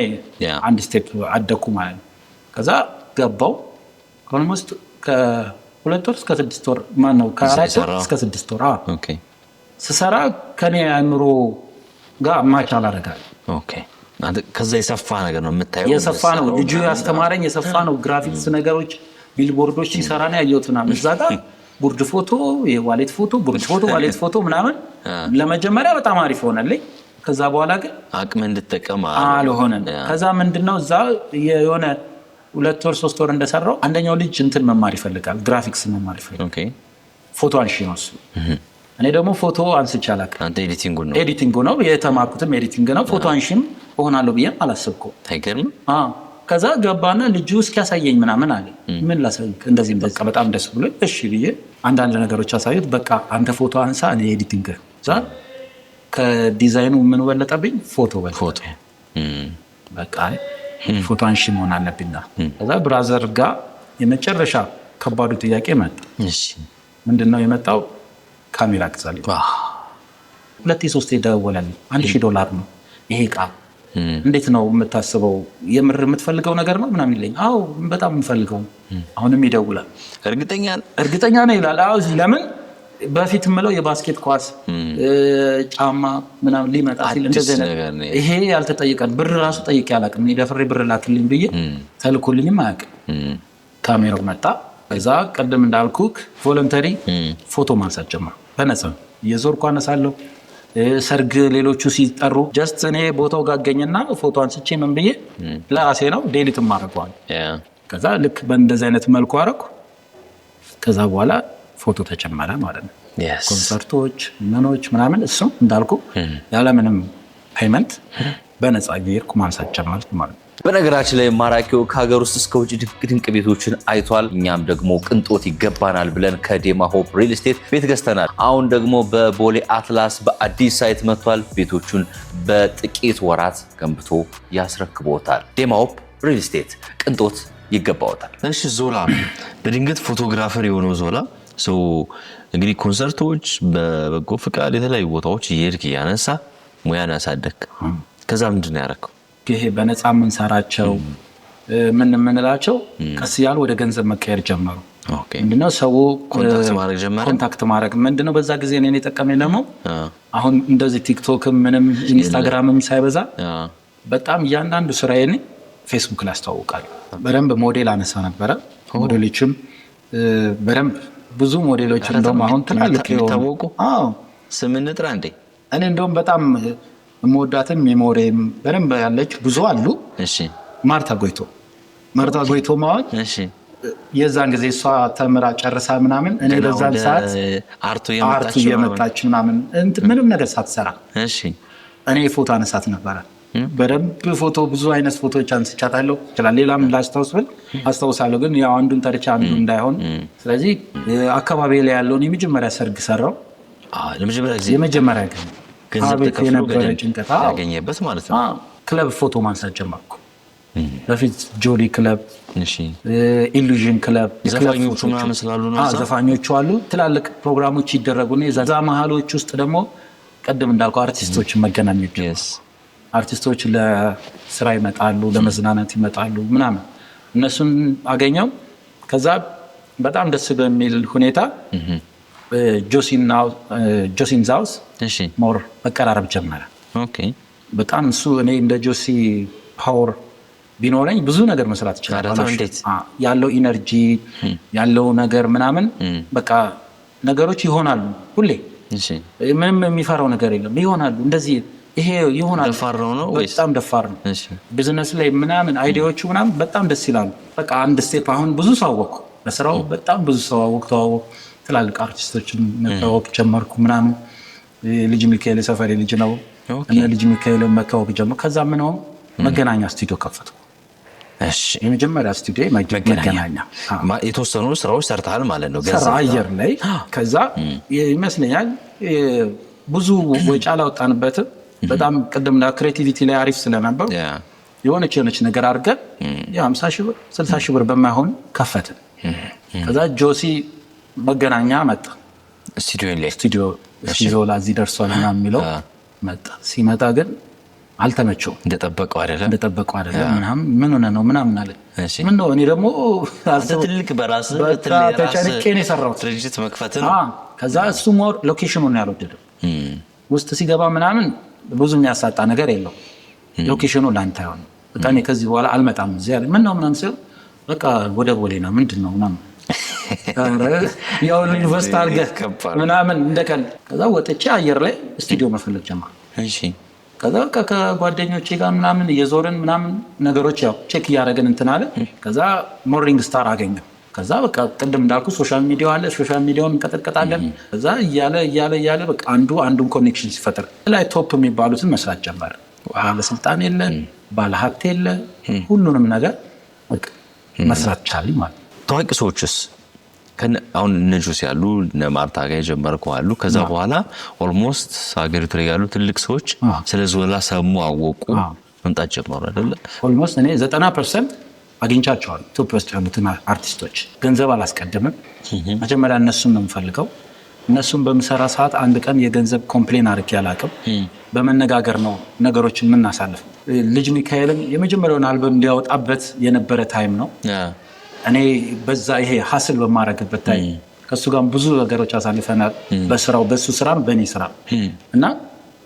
አንድ ስቴፕ አደኩ ማለት ነው። ከዛ ገባው ኦልሞስት ከ2 ወር እስከ 6 ወር ማነው ከ4 ወር እስከ 6 ወር ኦኬ ስሰራ ከኔ አእምሮ ጋር ማች አላረጋል። ኦኬ ከዛ የሰፋ ነገር ነው የምታየው። የሰፋ ነው ልጁ ያስተማረኝ የሰፋ ነው። ግራፊክስ ነገሮች ቢልቦርዶች ሲሰራ ነው ያየሁትና እዛ ጋር ቦርድ ፎቶ የዋሌት ፎቶ ቦርድ ፎቶ ዋሌት ፎቶ ምናምን ለመጀመሪያ በጣም አሪፍ ሆነልኝ። ከዛ በኋላ ግን አቅም እንድትጠቀም አልሆነም። ከዛ ምንድነው እዛ የሆነ 2 ወር 3 ወር እንደሰራው አንደኛው ልጅ እንትን መማር ይፈልጋል ግራፊክስ መማር ይፈልጋል። ኦኬ ፎቶ አንሺ ነው እሱ። እኔ ደግሞ ፎቶ አንስቻለሁ። አንተ ኤዲቲንግ ነው የተማርኩትም ኤዲቲንግ ነው። ፎቶ አንሺም እሆናለሁ ብዬ አላሰብኩም። አይገርም። ከዛ ገባና ልጁ እስኪያሳየኝ ምናምን አለ። ምን ላሳይክ? እንደዚህ በቃ በጣም ደስ ብሎ እሺ ብዬ አንዳንድ ነገሮች አሳዩት። በቃ አንተ ፎቶ አንሳ እኔ ኤዲቲንግ ዛ ከዲዛይኑ ምን ወለጠብኝ ፎቶ በቃ ፎቶ አንሺ መሆን አለብኝና ከዛ ብራዘር ጋር የመጨረሻ ከባዱ ጥያቄ መጣ። እሺ ምንድነው የመጣው? ካሜራ ግዛልኝ። 2-3 ደወለልኝ። $1000 ነው ይሄ ዕቃ እንዴት ነው የምታስበው? የምር የምትፈልገው ነገር ነው ምናምን ይለኝ። አዎ በጣም የምፈልገው። አሁንም ይደውላል። እርግጠኛ ነው ይላል። አዎ ለምን በፊት ምለው የባስኬት ኳስ ጫማ ምናምን ሊመጣ ሲል እንደዚህ ነው። ይሄ ያልተጠየቀን ብር ራሱ ጠይቄ አላውቅም። ደፍሬ ብር ላክልኝ ብዬ ተልኮልኝም አያውቅም። ካሜራው መጣ። ከዛ ቀደም እንዳልኩክ ቮለንተሪ ፎቶ ማንሳት ጀመርኩ። በነፃ የዞርኩ አነሳለሁ። ሰርግ ሌሎቹ ሲጠሩ ጀስት እኔ ቦታው ጋር አገኘና ፎቶ አንስቼ ምን ብዬ ለራሴ ነው ዴሊት ማረጋው። ከዛ ልክ በእንደዚህ አይነት መልኩ አረኩ። ከዛ በኋላ ፎቶ ተጨመረ ማለት ነው። ኮንሰርቶች ምኖች ምናምን እሱም እንዳልኩ ያለምንም ፔመንት በነፃ እየሄድኩ ማንሳት ጀመርኩ ማለት ነው። በነገራችን ላይ ማራኪው ከሀገር ውስጥ እስከ ውጭ ድንቅ ቤቶችን አይቷል። እኛም ደግሞ ቅንጦት ይገባናል ብለን ከዴማ ሆፕ ሪል ስቴት ቤት ገዝተናል። አሁን ደግሞ በቦሌ አትላስ በአዲስ ሳይት መጥቷል። ቤቶቹን በጥቂት ወራት ገንብቶ ያስረክቦታል። ዴማ ሆፕ ሪል ስቴት ቅንጦት ይገባዎታል። እሺ ዞላ፣ በድንገት ፎቶግራፈር የሆነው ዞላ እንግዲህ ኮንሰርቶች፣ በበጎ ፍቃድ የተለያዩ ቦታዎች እየሄድክ እያነሳ ሙያን ያሳደግ። ከዛ ምንድን ነው ያደረገው? ይሄ በነፃ የምንሰራቸው ምንላቸው ቀስ ያሉ ወደ ገንዘብ መቀየር ጀመሩ። ምንድነው ሰው ኮንታክት ማድረግ ምንድነው በዛ ጊዜ እኔን የጠቀመኝ ደግሞ አሁን እንደዚህ ቲክቶክም ምንም ኢንስታግራምም ሳይበዛ በጣም እያንዳንዱ ስራዬን ፌስቡክ ላይ አስተዋውቃለሁ። በደንብ ሞዴል አነሳ ነበረ። ሞዴሎችም በደንብ ብዙ ሞዴሎች እንደውም አሁን ትላልቅ የሚታወቁ ስም እንጥራ እንዴ? እኔ እንደውም በጣም ሞዳትም ሜሞሪም በደንብ ያለች ብዙ አሉ። እሺ ማርታ ጎይቶ ማለት እሺ የዛን ጊዜ እሷ ተምራ ጨርሳ ምናምን እኔ በዛን ሰዓት አርቱ የመጣች ምናምን ምንም ነገር ሳትሰራ እሺ እኔ ፎቶ አነሳት ነበረ። በደንብ ፎቶ ብዙ አይነት ፎቶዎች አንስቻታለሁ ይችላል። ሌላም አስታውሳለሁ ግን ያው አንዱን ተርቻ አንዱ እንዳይሆን። ስለዚህ አካባቢ ላይ ያለውን የመጀመሪያ ሰርግ ሰራው። የመጀመሪያ ግን አቤት የነበረ ጭንቀት ያገኘበት ማለት ነው። ክለብ ፎቶ ማንሳት ጀመርኩ። በፊት ጆሊ ክለብ፣ ኢሉዥን ክለብ ዘፋኞቹ ምናምን ስላሉ ነው። ዘፋኞቹ አሉ። ትላልቅ ፕሮግራሞች ይደረጉና የዛ መሀሎች ውስጥ ደግሞ ቀደም እንዳልኩ አርቲስቶች መገናኘት አርቲስቶች ለስራ ይመጣሉ፣ ለመዝናናት ይመጣሉ ምናምን እነሱን አገኘው። ከዛ በጣም ደስ በሚል ሁኔታ ጆሲን ዛውስ ሞር መቀራረብ ጀመረ። በጣም እሱ እኔ እንደ ጆሲ ፓወር ቢኖረኝ ብዙ ነገር መስራት ይችላል። ያለው ኢነርጂ ያለው ነገር ምናምን በቃ ነገሮች ይሆናሉ። ሁሌ ምንም የሚፈራው ነገር የለም። ይሆናሉ እንደዚህ ይሄ ይሆናል። በጣም ደፋር ነው። ቢዝነስ ላይ ምናምን አይዲያዎቹ ምናምን በጣም ደስ ይላሉ። በቃ አንድ ስቴፕ አሁን ብዙ ሰው አወቅኩ በስራው በጣም ብዙ ሰው ተዋወቅኩ። ትላልቅ አርቲስቶችን መተዋወቅ ጀመርኩ ምናምን። ልጅ ሚካኤል የሰፈሬ ልጅ ነው እና ልጅ ሚካኤል መተዋወቅ ጀመርኩ። ከዛ ምን ሆነ መገናኛ ስቱዲዮ ከፈትኩ። የመጀመሪያ ስቱዲዮ መገናኛ። የተወሰኑ ስራዎች ሰርተሃል ማለት ነው አየር ላይ። ከዛ ይመስለኛል ብዙ ወጪ አላወጣንበትም። በጣም ቅድም ክሬቲቪቲ ላይ አሪፍ ስለነበር የሆነች ነገር አድርገን 50 ሺህ ብር 60 ሺህ ብር በማይሆን ከፈትን። ከዛ ጆሲ መገናኛ መጣ። ስቱዲዮ ላይ እዚህ ደርሷል ምናምን የሚለው መጣ። ሲመጣ ግን አልተመቸውም። እንደጠበቀው አይደለም ምናምን ምን ሆነ ነው ምናምን አለ። ምን ነው እኔ ደግሞ ትልቅ በራስህ ተጨንቄ ነው የሰራሁት ድርጅት መክፈት ነው። ከዛ እሱ ሞር ሎኬሽኑን ያልወደደው ውስጥ ሲገባ ምናምን ብዙ የሚያሳጣ ነገር የለው። ሎኬሽኑ ላንተ አይሆንም። በቃ እኔ ከዚህ በኋላ አልመጣም እዚህ አለ። ምን ነው ምናምን ሲል በቃ ወደ ቦሌ ነው ምንድን ነው ምናምን ያው ዩኒቨርስቲ አድርገህ ምናምን እንደቀል። ከዛ ወጥቼ አየር ላይ ስቱዲዮ መፈለግ ጀመርኩ። ከዛ ከጓደኞቼ ጋር ምናምን እየዞርን ምናምን ነገሮች ያው ቼክ እያደረግን እንትን አለ። ከዛ ሞርኒንግ ስታር አገኘው። ከዛ በቃ ቅድም እንዳልኩ ሶሻል ሚዲያ አለ። ሶሻል ሚዲያውን እንቀጠቀጣለን። ከዛ እያለ በቃ አንዱን ኮኔክሽን ሲፈጥር ላይ ቶፕ የሚባሉትን መስራት ጀመረ። ባለስልጣን የለ፣ ባለሀብት የለ፣ ሁሉንም ነገር መስራት ቻልኝ ማለት ነው። ታዋቂ ሰዎችስ አሁን እነ ጆሲ ያሉ እነ ማርታ ጋር የጀመርከው አሉ። ከዛ በኋላ ኦልሞስት ሀገሪቱ ላይ ያሉ ትልቅ ሰዎች ስለ ዞላ ሰሙ፣ አወቁ፣ መምጣት ጀመሩ አይደለ? ኦልሞስት እኔ 90% አግኝቻቸዋለሁ። ኢትዮጵያ ውስጥ ያሉትን አርቲስቶች ገንዘብ አላስቀድምም። መጀመሪያ እነሱን ነው የምፈልገው። እነሱን በምሰራ ሰዓት አንድ ቀን የገንዘብ ኮምፕሌን አድርጌ አላውቅም። በመነጋገር ነው ነገሮችን የምናሳልፍ። ልጅ ሚካኤልም የመጀመሪያውን አልበም ሊያወጣበት የነበረ ታይም ነው። እኔ በዛ ይሄ ሀስል በማድረግበት ታይም ከእሱ ጋር ብዙ ነገሮች አሳልፈናል። በስራው በሱ ስራም በእኔ ስራ እና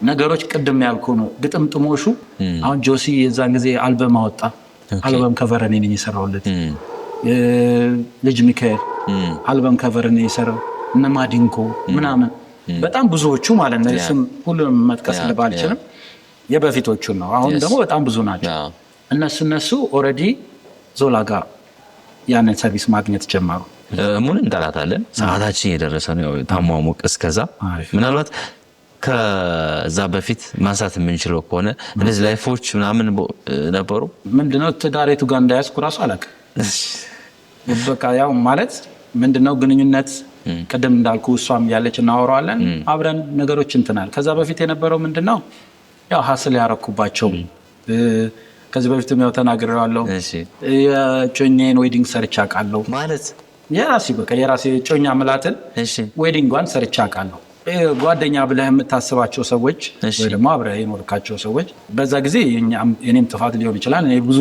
ነገሮች ቅድም ያልኩ ነው። ግጥምጥሞሹ አሁን ጆሲ የዛን ጊዜ አልበም አወጣ። አልበም ከቨር እኔ ነኝ የሰራሁለት። ልጅ ሚካኤል አልበም ከቨር እኔ የሰራው። እነ ማዲንጎ ምናምን በጣም ብዙዎቹ ማለት ነው። ስም ሁሉንም መጥቀስ ባልችልም የበፊቶቹ ነው። አሁን ደግሞ በጣም ብዙ ናቸው። እነሱ ኦልሬዲ ዞላ ጋር ያንን ሰርቪስ ማግኘት ጀመሩ። ሙን እንጠራታለን። ሰዓታችን የደረሰ ነው። ታሟሙቅ እስከዛ ምናልባት ከዛ በፊት ማንሳት የምንችለው ከሆነ እነዚህ ላይፎች ምናምን ነበሩ። ምንድነው ትዳሬቱ ጋር እንዳያስኩ ራሱ አላውቅም። በቃ ያው ማለት ምንድነው ግንኙነት ቅድም እንዳልኩ እሷም ያለች እናወራዋለን አብረን ነገሮች እንትናል። ከዛ በፊት የነበረው ምንድነው ያው ሀስል ያረኩባቸው ከዚህ በፊትም ያው ተናግሬዋለሁ። የጮኛዬን ዌዲንግ ሰርቻ አውቃለሁ። ማለት የራሴ ጮኛ ምላትን ዌዲንጓን ሰርቻ አውቃለሁ። ጓደኛ ብለህ የምታስባቸው ሰዎች ወይ ደግሞ አብረህ የኖርካቸው ሰዎች በዛ ጊዜ የኔም ጥፋት ሊሆን ይችላል። እኔ ብዙ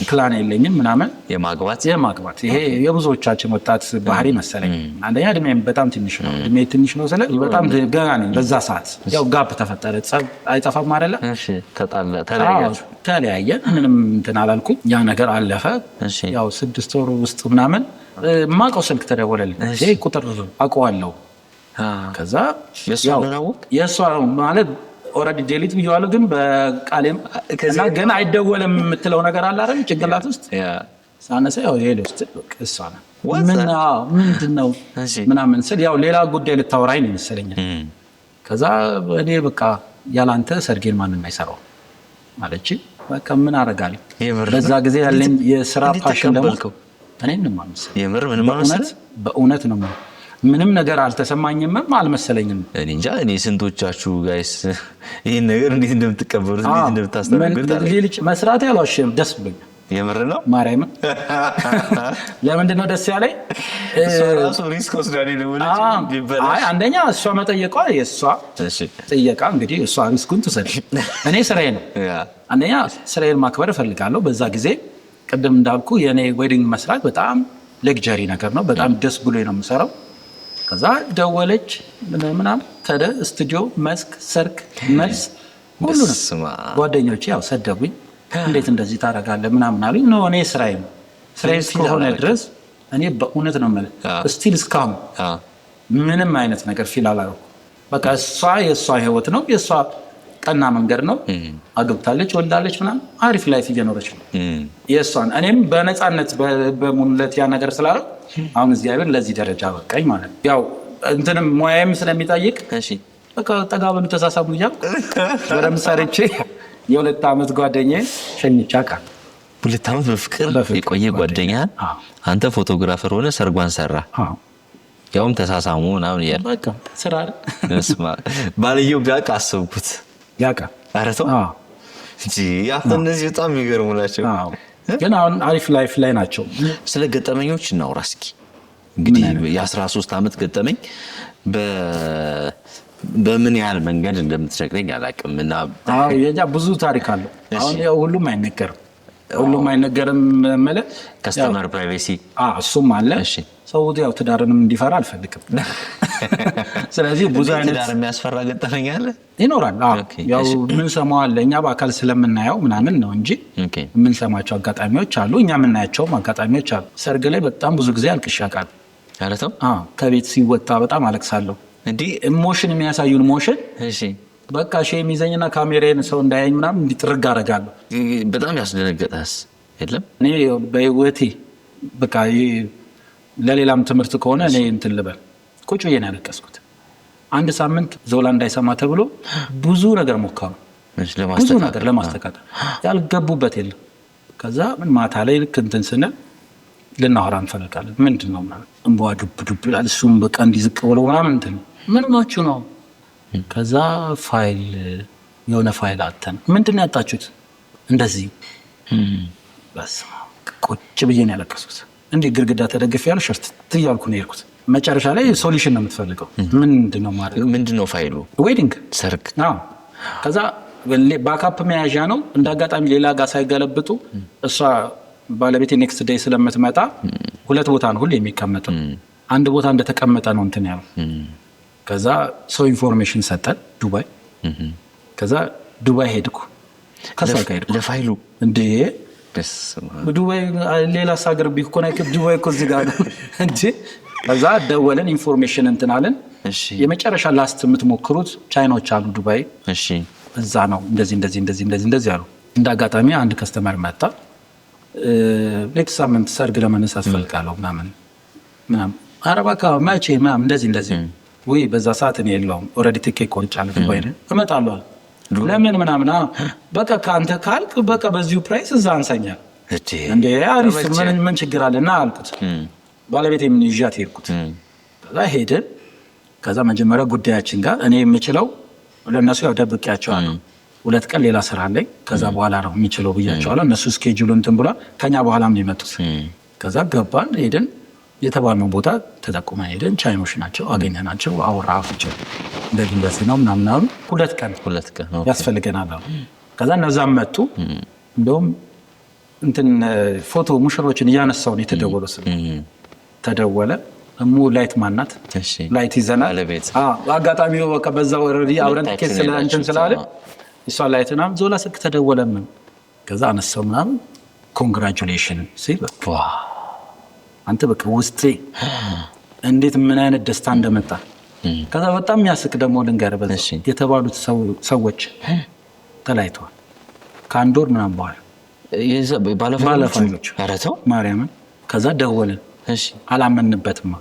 ፕላን የለኝም ምናምን የማግባት ይሄ የብዙዎቻችን ወጣት ባህሪ መሰለኝ። አንደኛ እድሜም በጣም ትንሽ ነው። እድሜ ትንሽ ነው ስለ በጣም ገና ነኝ። በዛ ሰዓት ያው ጋፕ ተፈጠረ። ጸብ አይጠፋም አይደለ? ተለያየን። ምንም እንትን አላልኩም። ያ ነገር አለፈ። ያው 6 ወር ውስጥ ምናምን ማውቀው ስልክ ተደወለልኝ። ይሄ ቁጥር አውቀዋለሁ። ከዛ የእሷ ማለት ኦልሬዲ ዴሊት ብየዋለሁ፣ ግን በቃሌም እና ግን አይደወልም የምትለው ነገር አለ አይደል ጭንቅላት ውስጥ ሳነሳ ያው ሄደ ውስጥ እሷ ነው ምንድን ነው ምናምን ስል ያው ሌላ ጉዳይ ልታወራኝ ነው መሰለኝ። ከዛ እኔ በቃ ያላንተ ሰርጌን ማንም አይሰራው አለች። በቃ ምን አደርጋለሁ በዛ ጊዜ ያለኝ የስራ ፓሽን ደግሞ እኔን ማምስ የምር ምን ማለት በእውነት ነው ምንም ነገር አልተሰማኝም አልመሰለኝም። እኔ እንጃ እኔ ስንቶቻችሁ ጋይስ ይሄን ነገር እንዴት እንደምትቀበሉት እንዴት እንደምታስተናግዱት ሌሊት መስራት ያሏሽም ደስ ብሎኛል። የምር ነው ማርያም ለምንድን ነው ደስ ያለኝ? ራሱ ሪስክ ወስዳኔ ነው ማለት አይ አንደኛ እሷ መጠየቋ የእሷ ጥየቃ እንግዲህ እሷ ሪስኩን ትሰጥ እኔ ስራዬ ነው። አንደኛ ስራዬን ማክበር እፈልጋለሁ። በዛ ጊዜ ቅድም እንዳልኩ የኔ ዌዲንግ መስራት በጣም ሌክቸሪ ነገር ነው። በጣም ደስ ብሎኝ ነው የምሰራው። ከዛ ደወለች ምናምን ተደ ስቱዲዮ መስክ ሰርክ መልስ ሁሉ ነው። ጓደኞቼ ያው ሰደቡኝ። እንዴት እንደዚህ ታደርጋለህ ምናምን አሉኝ። ነው እኔ ስራዬ ነው። ስራዬ እስከሆነ ድረስ እኔ በእውነት ነው ማለት ስቲል እስካሁን ምንም አይነት ነገር ፊል አላደረኩም። በቃ እሷ የእሷ ህይወት ነው የእሷ ቀና መንገድ ነው። አግብታለች ወልዳለች ምናምን አሪፍ ላይፍ እየኖረች ነው የእሷን። እኔም በነፃነት በሙሉነት ያ ነገር ስላለው አሁን እግዚአብሔር ለዚህ ደረጃ በቃኝ ማለት ነው። ያው እንትንም ሙያዬም ስለሚጠይቅ በቃ ጠጋ በሉ ተሳሳቡ እያልኩ በደምብ ሰርቼ የ2 ዓመት ጓደኛዬ ሸኝቼ አውቃለሁ። 2 ዓመት በፍቅር የቆየ ጓደኛ አንተ ፎቶግራፈር ሆነ ሰርጓን ሰራ። ያውም ተሳሳሙ ምናምን እያለ በቃ ስራ ባልየው ቢያውቅ አሰብኩት ያውቃ አረተው እንጂ እነዚህ በጣም የሚገርሙ ናቸው። ግን አሁን አሪፍ ላይፍ ላይ ናቸው። ስለ ገጠመኞች እናውራ እስኪ። እንግዲህ የ13 ዓመት ገጠመኝ በምን ያህል መንገድ እንደምትነግረኝ አላውቅም። እና ብዙ ታሪክ አለው። አሁን ያው ሁሉም አይነገርም ማለት ከስተመር ፕራይቬሲ እሱም አለ። ሰው ያው ትዳርንም እንዲፈራ አልፈልግም። ስለዚህ ብዙ አይነት ትዳር የሚያስፈራ ገጠመኝ አለ ይኖራል። ያው ምን ሰማው አለ እኛ በአካል ስለምናየው ምናምን ነው እንጂ ምን ሰማቸው አጋጣሚዎች አሉ። እኛ የምናያቸውም አጋጣሚዎች አሉ። ሰርግ ላይ በጣም ብዙ ጊዜ አልቅሼ አውቃለሁ። አለተው ከቤት ሲወጣ በጣም አለቅሳለሁ። እንዴ ኢሞሽን የሚያሳዩን ሞሽን በቃ ሼም ይዘኝና ካሜራዬን ሰው እንዳያኝ ምናምን እንዲጥርግ አደርጋለሁ። በጣም ያስደነገጠስ የለም? እኔ በህይወቴ በቃ ለሌላም ትምህርት ከሆነ እኔ እንትን ልበል ቁጭ ብዬ ነው ያለቀስኩት። 1 ሳምንት ዞላ እንዳይሰማ ተብሎ ብዙ ነገር ሞከሩ፣ ብዙ ነገር ለማስተካከል ያልገቡበት የለም። ከዛ ምን ማታ ላይ ልክ እንትን ስንል ልናወራ እንፈልጋለን። ምንድን ነው ምናምን እንቧ ዱብ ይላል። እሱም በቃ እንዲዝቅ ብሎ ምናምን እንትን ምን ናችሁ ነው። ከዛ የሆነ ፋይል አተን ምንድን ነው ያጣችሁት? እንደዚህ በስ ቁጭ ብዬ ነው ያለቀስኩት። እንዲህ ግድግዳ ተደግፌ ያለው ሸርት እያልኩ ነው የሄድኩት። መጨረሻ ላይ ሶሉሽን ነው የምትፈልገው። ምንድን ነው ማድረግ? ምንድን ነው ፋይሉ? ዌዲንግ ሰርግ። ከዛ ባካፕ መያዣ ነው። እንደ አጋጣሚ ሌላ ጋር ሳይገለብጡ እሷ ባለቤቴ ኔክስት ዴይ ስለምትመጣ 2 ቦታ ነው ሁሌ የሚቀመጠው። አንድ ቦታ እንደተቀመጠ ነው እንትን ያለው። ከዛ ሰው ኢንፎርሜሽን ሰጠን ዱባይ። ከዛ ዱባይ ሄድኩ። ከሷ ጋር ሄድኩ ለፋይሉ እንዴ ዱባይ ሌላ ሳገር ቢኮና ዱባይ እኮ እዚህ ጋር ነው እንዴ። ከዛ ደወለን ኢንፎርሜሽን እንትን አለን። የመጨረሻ ላስት የምትሞክሩት ቻይናዎች አሉ ዱባይ። እዛ ነው እንደዚህ አሉ። እንደ አጋጣሚ አንድ ከስተመር መጣ። ኔክስት ሳምንት ሰርግ ለመነሳት ፈልጋለሁ ምናምን አረባካ ማቼ ምናምን እንደዚህ ወይ በዛ ሰዓት እኔ የለውም ኦልሬዲ ቲኬት ቆርጫለሁ ዱባይ ነው እመጣለሁ። ለምን ምናምን በቃ ካንተ ካልክ በቃ በዚሁ ፕራይስ እዛ አንሰኛል እንዴ አሪፍ ምን ችግር አለና አልኩት። ባለቤቴ ምን ይዣት ሄድኩት። ከዛ ሄደን ከዛ መጀመሪያ ጉዳያችን ጋር እኔ የምችለው ለነሱ ያው ደብቄያቸዋለሁ። 2 ቀን ሌላ ስራ አለኝ ከዛ በኋላ ነው የሚችለው ብያቸዋለሁ። እነሱ ስኬጁል እንትን ብሏል። ከኛ በኋላም ነው የመጡት። ከዛ ገባን ሄደን የተባልነው ቦታ ተጠቁመን ሄደን ቻይኖች ናቸው አገኘናቸው። አውራ አፍጭ እንደዚህ ነው ምናምን አሉ። 2 ቀን ያስፈልገናል አሉ። ከዛ እነዛም መጡ። እንደውም እንትን ፎቶ ሙሽሮችን እያነሳው ነው የተደወለው። ተደወለ እሙ ላይት ማናት ላይት ይዘናል። አጋጣሚው በቃ በዛው ኦልሬዲ አብረን ኬስ እንትን ስላለ እሷ ላይትና ዞላ ስልክ ተደወለም። ከዛ አነሳው ምናምን ኮንግራቹሌሽን ሲል አንተ በቃ ውስጤ እንዴት ምን አይነት ደስታ እንደመጣ። ከዛ በጣም የሚያስቅ ደግሞ ልንገርህ በዛ የተባሉት ሰዎች ተለያይተዋል ከ1 ወር ምናምን በኋላ ባለፋይሎች አረተው ማርያምን። ከዛ ደወልን። አላመንበትማ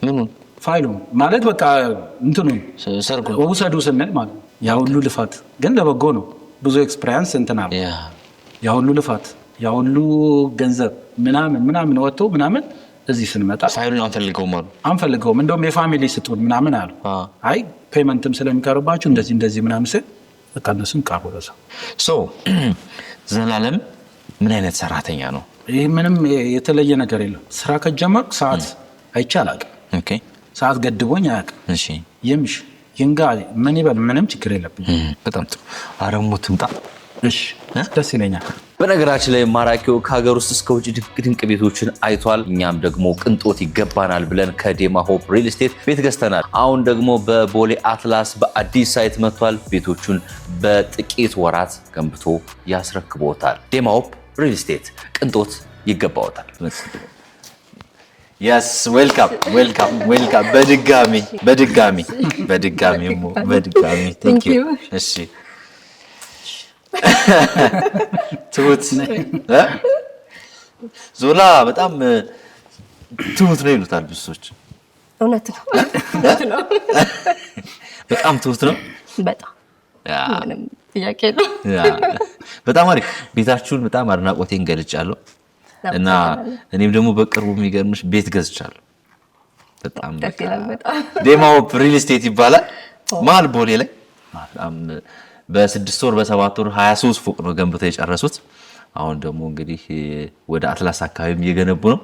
ምኑን ፋይሉ ማለት በቃ እንትኑን ሰርጉ ውሰዱ ስንል ማለት ያ ሁሉ ልፋት ግን ለበጎ ነው። ብዙ ኤክስፒሪየንስ እንትና ያ ሁሉ ልፋት ያ ሁሉ ገንዘብ ምናምን ወጥቶ ምናምን እዚህ ስንመጣ ፋይሉን አንፈልገውም እንደውም የፋሚሊ ስጡን ምናምን አሉ። አይ ፔመንትም ስለሚቀርባችሁ እንደዚህ ምናምን ስል በቃ እነሱም ቃወረሰ። ዘላለም ምን አይነት ሰራተኛ ነው? ይህ ምንም የተለየ ነገር የለም። ስራ ከጀመርኩ ሰዓት አይቻላቅም። ኦኬ ሰዓት ገድቦኝ አያውቅም። እሺ ይምሽ ይንጋ ምን ይበል ምንም ችግር የለብኝ። በጣም ጥሩ። አረሙ ትምጣ። እሺ ደስ ይለኛል። በነገራችን ላይ ማራኪው ከሀገር ውስጥ እስከ ውጭ ድንቅ ቤቶችን አይቷል። እኛም ደግሞ ቅንጦት ይገባናል ብለን ከዴማ ሆፕ ሪል ስቴት ቤት ገዝተናል። አሁን ደግሞ በቦሌ አትላስ በአዲስ ሳይት መጥቷል። ቤቶቹን በጥቂት ወራት ገንብቶ ያስረክቦታል። ዴማ ሆፕ ሪል ስቴት ቅንጦት ይገባዎታል። Yes, welcome. በድጋሚ thank you። እሺ ትሁት ዞላ በጣም ትሁት ነው ይሉታል ብዙ ሰዎች። እውነት ነው። በጣም ትሁት ነው። ምንም ጥያቄ የለም። በጣም አሪፍ። ቤታችሁን በጣም አድናቆቴን ገልጫለሁ እና እኔም ደግሞ በቅርቡ የሚገርምሽ ቤት ገዝቻለሁ። በጣም ዴማ ሆፕ ሪል ስቴት ይባላል። መሀል ቦሌ ላይ በ6 ወር በ7 ወር 23 ፎቅ ነው ገንብተው የጨረሱት። አሁን ደግሞ እንግዲህ ወደ አትላስ አካባቢ እየገነቡ ነው።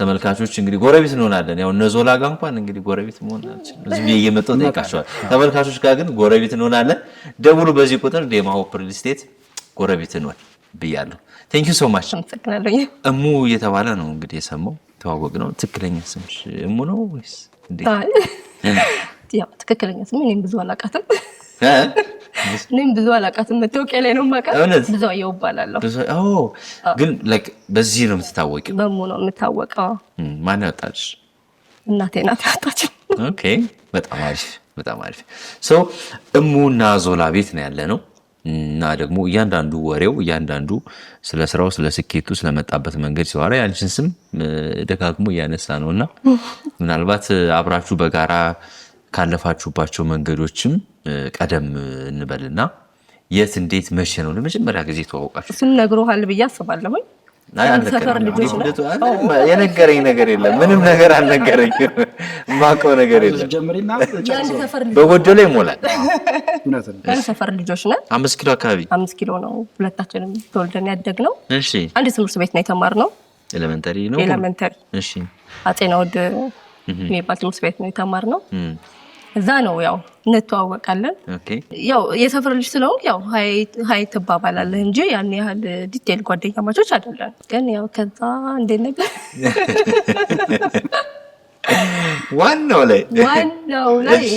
ተመልካቾች እንግዲህ ጎረቤት እንሆናለን። ያው እነዞላ ጋር እንኳን እንግዲህ ጎረቤት እንሆናለን። እዚህ እየመጣሁ ጠይቃቸዋለሁ። ተመልካቾች ጋር ግን ጎረቤት እንሆናለን። ደውሉ በዚህ ቁጥር ዴማ ሆፕ ሪል ስቴት ጎረቤት እንሆን ብያለሁ። ቴንክ ዩ ሶ ማች። እሙ እየተባለ ነው እንግዲህ የሰማው ተዋወቅ ነው። ትክክለኛ ስምሽ እሙ ነው ወይስ እንዴት? ያው ትክክለኛ ስም እኔም ብዙ አላውቃትም። መታወቂያ ላይ ነው የማውቃት። ብዙ አየው እባላለሁ። ግን ላይክ በዚህ ነው የምትታወቂው? በሙ ነው የምታወቀው። ማን ያወጣልሽ? እናቴ ናት ያወጣችኝ። ኦኬ በጣም አሪፍ። ሶ እሙና ዞላ ቤት ነው ያለ ነው እና ደግሞ እያንዳንዱ ወሬው እያንዳንዱ ስለ ስራው ስለ ስኬቱ ስለመጣበት መንገድ ሲዋራ ያንቺን ስም ደጋግሞ እያነሳ ነውና ምናልባት አብራችሁ በጋራ ካለፋችሁባቸው መንገዶችም ቀደም እንበልና የት እንዴት መቼ ነው ለመጀመሪያ ጊዜ ተዋወቃችሁ? እሱን ነግሮሃል ብዬ አስባለሁ። ሰፈር ልጆች ነው የነገረኝ ነገር የለም። ምንም ነገር አልነገረኝም። ማውቀው ነገር የለም። በጎደሎ ይሞላል። ሰፈር ልጆች ነን። 5 ኪሎ አካባቢ 5 ኪሎ ነው ሁለታችንም ተወልደን ያደግነው። እሺ አንድ ትምህርት ቤት ነው የተማርነው። ኤሌመንተሪ ነው። እሺ አጼ ናውድ የሚባል ትምህርት ቤት ነው የተማርነው። እዛ ነው ያው እንተዋወቃለን። ያው የሰፈር ልጅ ስለሆንክ ያው ሀይ ትባባላለህ እንጂ ያን ያህል ዲቴል ጓደኛ ማቾች አይደለም። ግን ያው ከዛ እንዴት ነገር ዋናው ላይ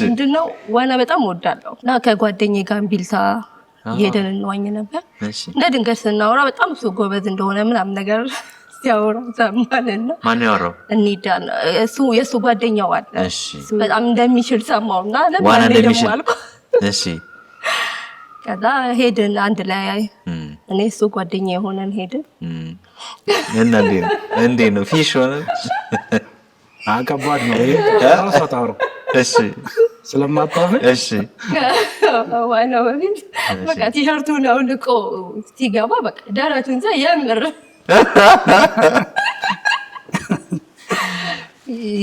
ምንድነው ዋና በጣም እወዳለሁ እና ከጓደኛዬ ጋር ቢልታ እየሄድን እንዋኝ ነበር። እንደ ድንገት ስናወራ በጣም እሱ ጎበዝ እንደሆነ ምናምን ነገር ሲያወራ ሰማንና ማን ያወራው? እሱ የእሱ ጓደኛው አለ። በጣም እንደሚችል ሰማውና ዋና እንደሚችል እሺ ከዛ ሄድን አንድ ላይ እኔ እሱ ጓደኛ የሆነን ሄድን እና እንዴት ነው ፊሽ ሆነ? ከባድ ነው ታውሮ እሺ ስለማጣው እሺ ዋናው በፊት በቃ ቲሸርቱን አውልቆ ሲገባ በቃ ደረቱን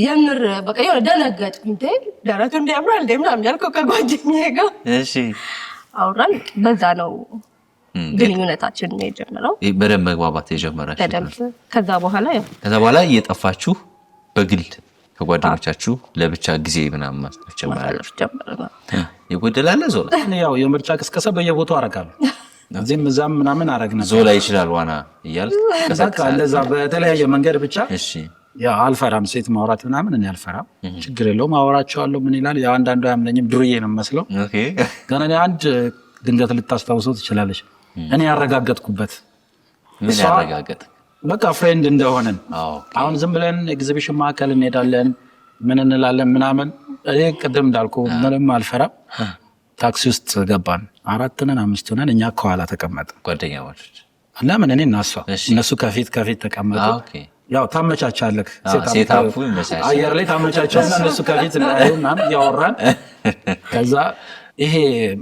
የምር በቃ የሆነ ደነገጥ እንዴ ደረቱ እንዲያምራል እንዴ ምናምን ያልከው ከጓደኛዬ ጋር እሺ አውራን። በዛ ነው ግንኙነታችን የጀመረው። በደንብ መግባባት የጀመራችሁ። ከዛ በኋላ እየጠፋችሁ በግል ከጓደኞቻችሁ ለብቻ ጊዜ ምናምን ማሳለፍ ጀመራችሁ። ይጎደላል ዞላ? ያው የምርጫ ቅስቀሳ በየቦታው አደርጋለሁ። እዚህም እዛም ምናምን አደረግነው። ዞላ ይችላል ዋና እያልክ እንደዛ በተለያየ መንገድ ብቻ። እሺ ያው አልፈራም፣ ሴት ማውራት ምናምን እኔ አልፈራም፣ ችግር የለውም። አወራቸዋለሁ። ምን ይላል ያው አንዳንዱ አያምነኝም፣ ዱርዬ ነው መስለው። ግን እኔ አንድ ድንገት ልታስታውሰው ትችላለች። እኔ ያረጋገጥኩበት ምን ያረጋገጥ በቃ ፍሬንድ እንደሆነን። አሁን ዝም ብለን ኤግዚቢሽን ማዕከል እንሄዳለን ምን እንላለን ምናምን። እኔ ቅድም እንዳልኩ ምንም አልፈራም። ታክሲ ውስጥ ገባን፣ 4 ነን 5 ነን። እኛ ከኋላ ተቀመጠ ጓደኛሞች እና ምን እኔ እና እሷ፣ እነሱ ከፊት ተቀመጡ። ያው ታመቻቻለህ፣ አየር ላይ ታመቻቻለህ። እነሱ ከፊት እንዳዩ ምናምን ያወራን። ከዛ ይሄ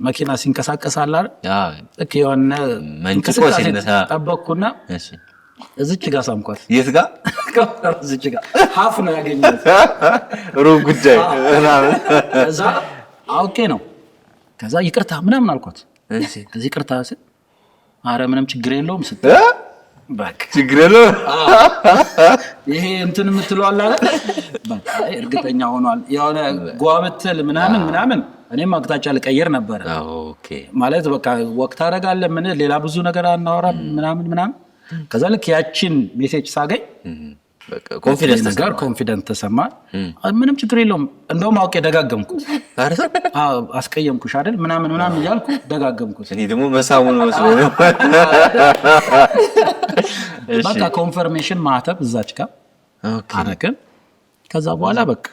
መኪና ሲንቀሳቀስ አለ አዎ ልክ የሆነ መንጭቆ ሲነሳ ጠበቅኩና እሺ እዚች ጋር ሳምኳት የት ጋር እዚች ጋር ሀፍ ነው ያገኘሁት ሩብ ጉዳይ ምናምን ከዛ አውቄ ነው ከዛ ይቅርታ ምናምን አልኳት እሺ ከዚህ ይቅርታ ስል ኧረ ምንም ችግር የለውም ስትል በቃ ችግር የለውም ይሄ እንትን የምትለው አለ አይደል በቃ እርግጠኛ ሆኗል የሆነ ጓብትል ምናምን እኔም አቅጣጫ ልቀይር ነበር ኦኬ ማለት በቃ ወቅት አደርጋለሁ ምን ሌላ ብዙ ነገር አናወራም ምናምን ከዛ ልክ ያቺን ሜሴጅ ሳገኝ በቃ ኮንፊደንስ ተሰማ ምንም ችግር የለውም እንደውም አውቄ ደጋገምኩት አስቀየምኩሽ አይደል ምናምን እያልኩ ደጋገምኩት እኔ ደግሞ መሳሙ ነው መስሎኝ በቃ ኮንፈርሜሽን ማተብ እዛች ጋር አረከን ከዛ በኋላ በቃ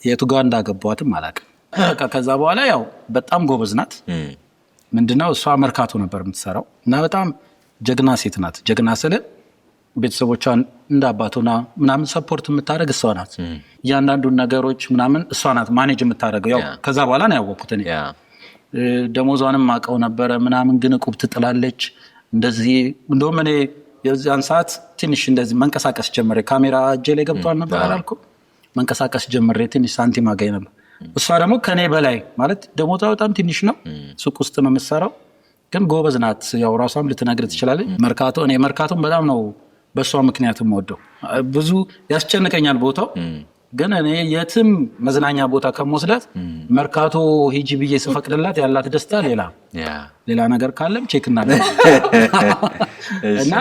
የቱ ጋር እንዳገባዋትም አላውቅም በቃ ከዛ በኋላ ያው በጣም ጎበዝ ናት ምንድነው እሷ መርካቶ ነበር የምትሰራው እና በጣም ጀግና ሴት ናት ጀግና ስለ ቤተሰቦቿን እንዳባቱና ምናምን ሰፖርት የምታደርግ እሷ ናት እያንዳንዱን ነገሮች ምናምን እሷ ናት ማኔጅ የምታደርገው ያው ከዛ በኋላ ነው ያወቅኩት እኔ ደሞዟንም አውቀው ነበረ ምናምን ግን ቁብ ትጥላለች እንደዚህ እንደውም እኔ የዛን ሰዓት ትንሽ እንደዚህ መንቀሳቀስ ጀመረ ካሜራ እጄ ላይ ገብቷል ነበር አላልኩም መንቀሳቀስ ጀመረ ትንሽ ሳንቲም አገኝ ነበር እሷ ደግሞ ከኔ በላይ ማለት ደሞዟ በጣም ትንሽ ነው ሱቅ ውስጥ ነው የምትሰራው ግን ጎበዝ ናት ያው ራሷም ልትነግር ትችላለች መርካቶ እኔ መርካቶን በጣም ነው በሷ ምክንያቱም ወደው ብዙ ያስጨንቀኛል ቦታው ግን እኔ የትም መዝናኛ ቦታ ከመወስዳት መርካቶ ሂጂ ብዬ ስፈቅድላት ያላት ደስታ ሌላ ነገር ካለም ቼክ እና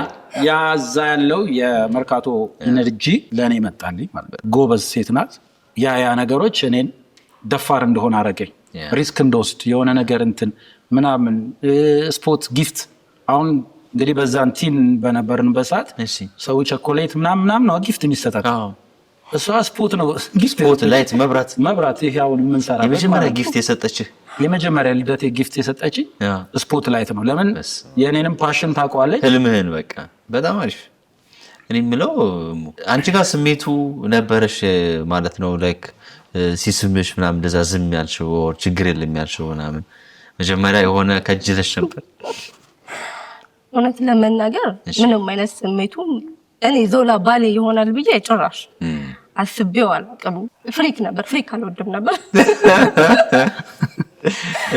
ያዛ ያለው የመርካቶ ኢነርጂ ለኔ መጣልኝ ማለት ጎበዝ ሴት ናት ያ ነገሮች እኔን ደፋር እንደሆነ አረገኝ ሪስክ እንደወስድ የሆነ ነገር እንትን ምናምን ስፖርት ጊፍት አሁን እንግዲህ በዛን ቲን በነበርንበት ሰዓት ሰው ቸኮሌት ምናምን ነው ጊፍት የሚሰጣቸው እሷ ስፖርት ነው ጊፍት ላይት መብራት ይሄ አሁን የምንሰራ የመጀመሪያ ጊፍት የሰጠችህ የመጀመሪያ ልደቴ ጊፍት የሰጠችኝ ስፖርት ላይት ነው ለምን የኔንም ፓሽን ታውቀዋለች ህልምህን በቃ በጣም አሪፍ እኔ የምለው አንቺ ጋር ስሜቱ ነበረሽ ማለት ነው ላይክ ሲስምሽ ምናምን እንደዛ ዝም ያልሽው ችግር የለም ያልሽው ምናምን መጀመሪያ የሆነ ከጅለሽ ነበር እውነት ለመናገር ምንም አይነት ስሜቱ እኔ ዞላ ባሌ ይሆናል ብዬ ጭራሽ አስቤው አላውቅም ፍሪክ አልወድም ነበር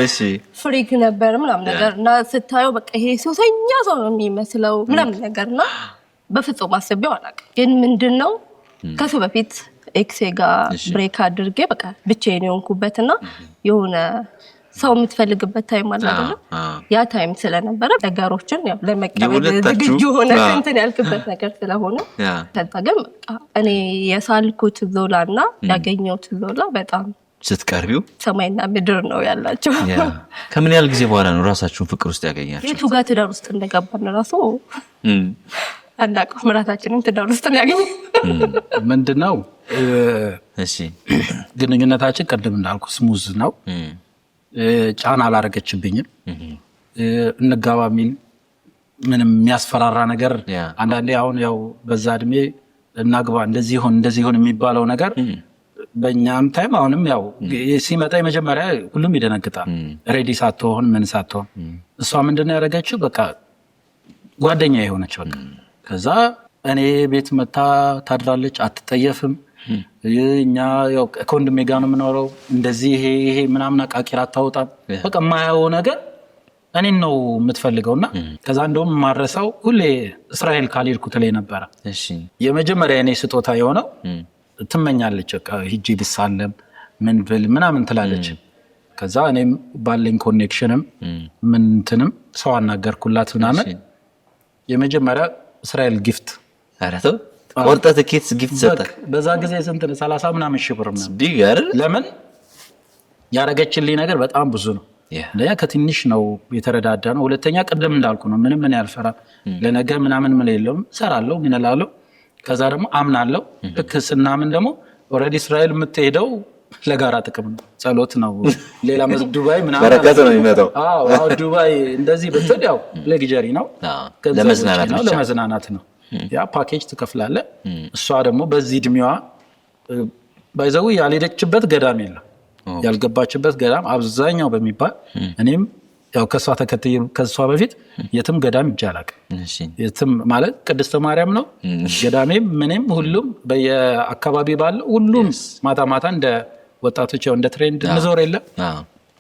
እሺ ፍሪክ ነበር ምናምን ነገር እና ስታየው በቃ ይሄ ሱሰኛ ሰው ነው የሚመስለው ምናምን ነገርና በፍጹም አስቤው አላውቅም ግን ምንድነው ከሱ በፊት ኤክሴ ጋር ብሬክ አድርጌ በቃ ብቻዬን የሆንኩበትና የሆነ ሰው የምትፈልግበት ታይም አለ አይደል ያ ታይም ስለነበረ ነገሮችን ያው ለመቀበል ዝግጁ ሆነ እንትን ያልክበት ነገር ስለሆነ ከዛ ግን እኔ የሳልኩት ዞላና ያገኘሁት ዞላ በጣም ስትቀርቢው ሰማይና ምድር ነው ያላቸው ከምን ያህል ጊዜ በኋላ ነው ራሳችሁን ፍቅር ውስጥ ያገኛችሁ የቱ ጋር ትዳር ውስጥ እንደገባን ራሱ አናውቅም ምራታችንን ትዳር ውስጥ ነው ያገኘ ምንድነው እሺ ግንኙነታችን ቀደም እንዳልኩ ስሙዝ ነው ጫና አላረገችብኝም እንጋባ ሚል ምንም የሚያስፈራራ ነገር አንዳንዴ አሁን ያው በዛ እድሜ እናግባ እንደዚህ ሆን የሚባለው ነገር በእኛም ታይም አሁንም ያው ሲመጣ የመጀመሪያ ሁሉም ይደነግጣል ሬዲ ሳትሆን ምን ሳትሆን እሷ ምንድነው ያደረገችው በቃ ጓደኛ የሆነች በቃ ከዛ እኔ ቤት መታ ታድራለች አትጠየፍም እኛ ያው ኮንዶም ጋር ነው የምኖረው እንደዚህ ይሄ ምናምን አቃቂራ አታወጣም በቃ ማያው ነገር እኔን ነው የምትፈልገውና ከዛ እንደውም ማረሳው ሁሌ እስራኤል ካልሄድኩ ትለኝ ነበር እሺ የመጀመሪያ እኔ ስጦታ የሆነው ትመኛለች በቃ ሂጂ ልሳለም ምን ብል ምናምን ትላለች ከዛ እኔም ባለኝ ኮኔክሽንም ምን እንትንም ሰው አናገርኩላት ምናምን የመጀመሪያ እስራኤል ጊፍት አረተው ወርጣ ትኬት ጊፍት ሰጠ በዛ ጊዜ ስንት 30 ምናምን ሺህ ብር ነው ቢግ አይደል ለምን ያረጋችልኝ ነገር በጣም ብዙ ነው ለያ ከትንሽ ነው የተረዳዳ ነው ሁለተኛ ቀደም እንዳልኩ ነው ምንም ምን ያልፈራ ለነገ ምናምን ምን የለውም ሰራለው ምን እላለሁ ከዛ ደግሞ አምናለሁ ልክ ስናምን ደግሞ ኦሬዲ እስራኤል የምትሄደው ለጋራ ጥቅም ነው ጸሎት ነው ሌላ ዱባይ ምናምን በረከት ነው የሚመጣው አዎ ዱባይ እንደዚህ በተዳው ለግጀሪ ነው ለመዝናናት ነው ያ ፓኬጅ ትከፍላለህ እሷ ደግሞ በዚህ እድሜዋ ባይዘው ያልሄደችበት ገዳም የለም ያልገባችበት ገዳም አብዛኛው በሚባል እኔም ያው ከሷ ተከትዬ ከሷ በፊት የትም ገዳም ይጃላቅ የትም ማለት ቅድስተ ማርያም ነው ገዳሜም ምንም ሁሉም በየአካባቢ ባለው ሁሉም ማታ እንደ ወጣቶች እንደ ትሬንድ እንዞር የለም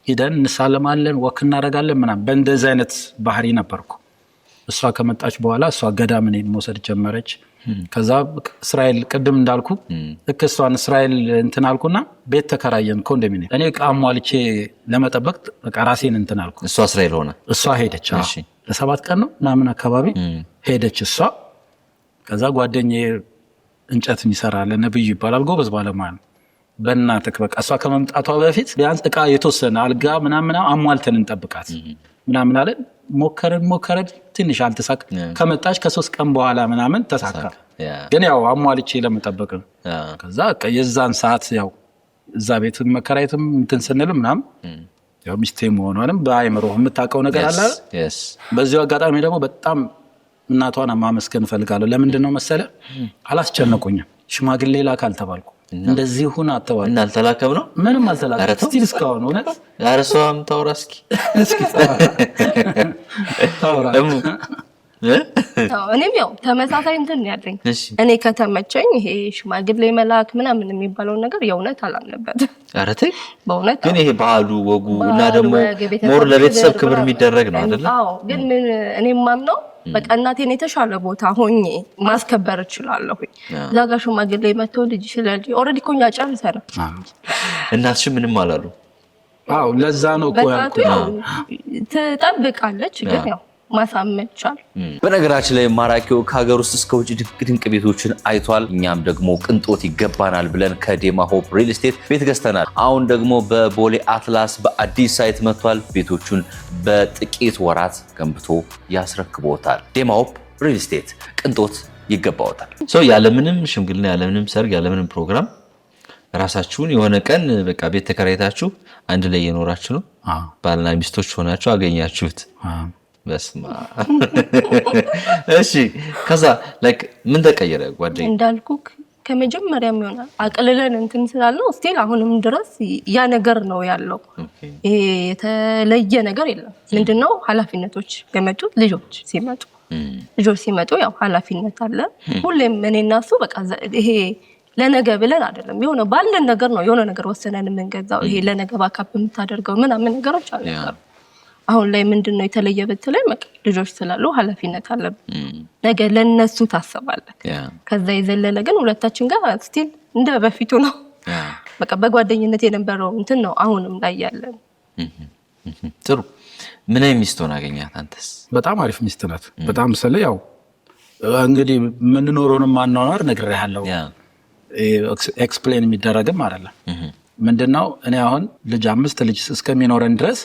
ሄደን እንሳለማለን ወክ እናደርጋለን ምናምን በእንደዚህ አይነት ባህሪ ነበርኩ። እሷ ከመጣች በኋላ እሷ ገዳም እኔን መውሰድ ጀመረች። ከዛ እስራኤል ቅድም እንዳልኩ እከሷን እስራኤል እንትን አልኩና ቤት ተከራየን ኮንዶሚኒየም። እኔ ቃሟልቼ ለመጠበቅ በቃ ራሴን እንትን አልኩ። እሷ እስራኤል ሆነ እሷ ሄደች። ለ7 ቀን ነው ምናምን አካባቢ ሄደች እሷ። ከዛ ጓደኛዬ እንጨት የሚሰራለ ነብዩ ይባላል ጎበዝ ባለሙያ ነው። በእናትህ በቃ እሷ ከመምጣቷ በፊት ቢያንስ እቃ የተወሰነ አልጋ ምናምን አሟልተን እንጠብቃት ምናምን አለን። ሞከረን ትንሽ አልተሳካ። ከመጣች ከ3 ቀን በኋላ ምናምን ተሳካ። ግን ያው አሟልቼ ለመጠበቅ ነው። ከዛ የዛን ሰዓት ያው እዛ ቤት መከራየትም እንትን ስንል ምናምን ያው ሚስቴ መሆኗንም በአይምሮ የምታውቀው ነገር አለ። በዚሁ አጋጣሚ ደግሞ በጣም እናቷን ማመስገን እፈልጋለሁ። ለምንድን ነው መሰለ አላስጨነቁኝም። ሽማግሌ ላክ አልተባልኩ እንደዚህ ሁን አተዋል እና አልተላከም ነው ምንም አልተላከም። እስቲ እስካሁን እውነት አረሷም ታውራ እስኪ ታውራ እኔም ያው ተመሳሳይ እንትን ያለኝ እኔ ከተመቸኝ ይሄ ሽማግሌ መላክ ምናምን የሚባለው ነገር የእውነት አላምንበትም። ኧረ ተይ በእውነት ግን ይሄ ባህሉ ወጉ እና ደግሞ ሞር ለቤተሰብ ክብር የሚደረግ ነው አይደል? አዎ ግን እኔም ማምነው በቃ እናቴን የተሻለ ቦታ ሆኜ ማስከበር እችላለሁ። እዛ ጋር ሽማግሌ መጥቶ ልጅ ይችላል ኦልሬዲ ኮኛ ጨርሰናል። እናትሽ ምንም አላሉ? አዎ ለዛ ነው እኮ ያልኩት ትጠብቃለች ግን ያው ማሳመን ይቻላል። በነገራችን ላይ ማራኪው ከሀገር ውስጥ እስከ ውጭ ድንቅ ቤቶችን አይቷል። እኛም ደግሞ ቅንጦት ይገባናል ብለን ከዴማ ሆፕ ሪል ስቴት ቤት ገዝተናል። አሁን ደግሞ በቦሌ አትላስ በአዲስ ሳይት መጥቷል። ቤቶቹን በጥቂት ወራት ገንብቶ ያስረክቦታል። ዴማ ሆፕ ሪል ስቴት ቅንጦት ይገባዎታል። ያለምንም ሽምግልና ያለምንም ሰርግ ያለምንም ፕሮግራም ራሳችሁን የሆነ ቀን በቃ ቤት ተከራይታችሁ አንድ ላይ እየኖራችሁ ነው። ባልና ሚስቶች ሆናችሁ አገኛችሁት። በስማ እሺ ከዛ ላይክ ምን ተቀየረ ጓደኛ? እንዳልኩ ከመጀመሪያም ይሆናል አቅልለን እንትን ስላልነው ስቲል አሁንም ድረስ ያ ነገር ነው ያለው። ይሄ የተለየ ነገር የለም። ምንድነው ኃላፊነቶች የመጡት ልጆች ሲመጡ ያው ኃላፊነት አለ። ሁሌም እኔና እሱ በቃ ይሄ ለነገ ብለን አይደለም የሆነ ባለን ነገር ነው የሆነ ነገር ወሰነን የምንገዛው። ይሄ ለነገ ባካፕ የምታደርገው ምናምን ነገሮች አሉ። አሁን ላይ ምንድነው የተለየ ብትለኝ ልጆች ስላሉ ኃላፊነት አለብን። ነገ ለነሱ ታስባለህ። ከዛ ይዘለለ ግን ሁለታችን ጋር ስቲል እንደ በፊቱ ነው። በቃ በጓደኝነት የነበረው እንትን ነው አሁንም ላይ ያለን። ጥሩ ምን አይነት ሚስት ሆነ አገኛት አንተስ? በጣም አሪፍ ሚስት ናት። በጣም ስለ ያው እንግዲህ ምን ኖሮንም ማናወር ነግሬሃለሁ። ኤክስፕሌን የሚደረግም አይደለም። ምንድነው እኔ አሁን ልጅ 5 ልጅ እስከሚኖረን ድረስ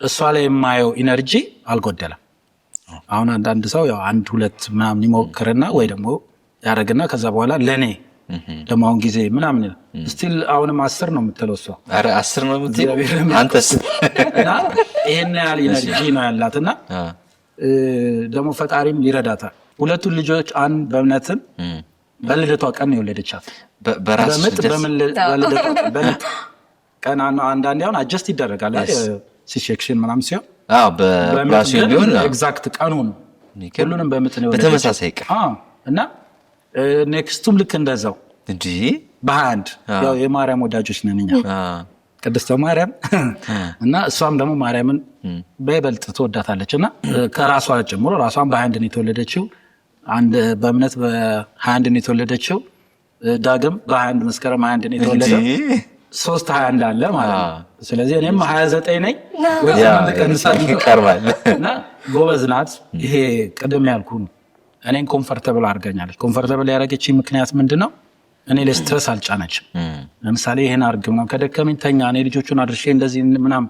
እሷ ላይ የማየው ኢነርጂ አልጎደለም። አሁን አንዳንድ ሰው ያው 1-2 ምናምን ይሞክርና ወይ ደግሞ ያደርግና ከዛ በኋላ ለኔ ደግሞ አሁን ጊዜ ምናምን ስቲል አሁንም 10 ነው የምትለው እሷ። ኧረ 10 ነው የምትለው አንተስ? እና ይሄን ያህል ኢነርጂ ነው ያላትና ደግሞ ፈጣሪም ይረዳታል። ሁለቱን ልጆች አንድ በእምነትን በልደቷ ቀን የወለደቻት በምጥ ቀን አንዳንዴ አሁን አጀስት ይደረጋል ሲሴክሽን ምናምን ሲሆን በፕላሲዮን ቢሆን ኤግዛክት ቀኑ ነው ሁሉንም በምጥ ነው በተመሳሳይ ቀን እና ኔክስቱም ልክ እንደዛው እንጂ በ21 ያው የማርያም ወዳጆች ነን እኛ ቅድስተ ማርያም እና እሷም ደግሞ ማርያምን በይበልጥ ትወዳታለች እና ከራሷ ጀምሮ ራሷን በ21 ነው የተወለደችው። አንድ በእምነት በ21 ነው የተወለደችው። ዳግም በ21 መስከረም 21 ነው የተወለደው። 3-21 አለ ማለት ነው። ስለዚህ እኔም 29 ነኝ ወይ ይቀርባል እና ጎበዝ ናት። ይሄ ቅድም ያልኩ እኔን ኮምፎርታብል አድርገኛለች። ኮምፎርታብል ያደረገችኝ ምክንያት ምንድነው? እኔ ለስትረስ አልጫነችም። ለምሳሌ ይሄን አርግ ምናምን ከደከመኝ ተኛ፣ እኔ ልጆቹን አድርሼ እንደዚህ ምናምን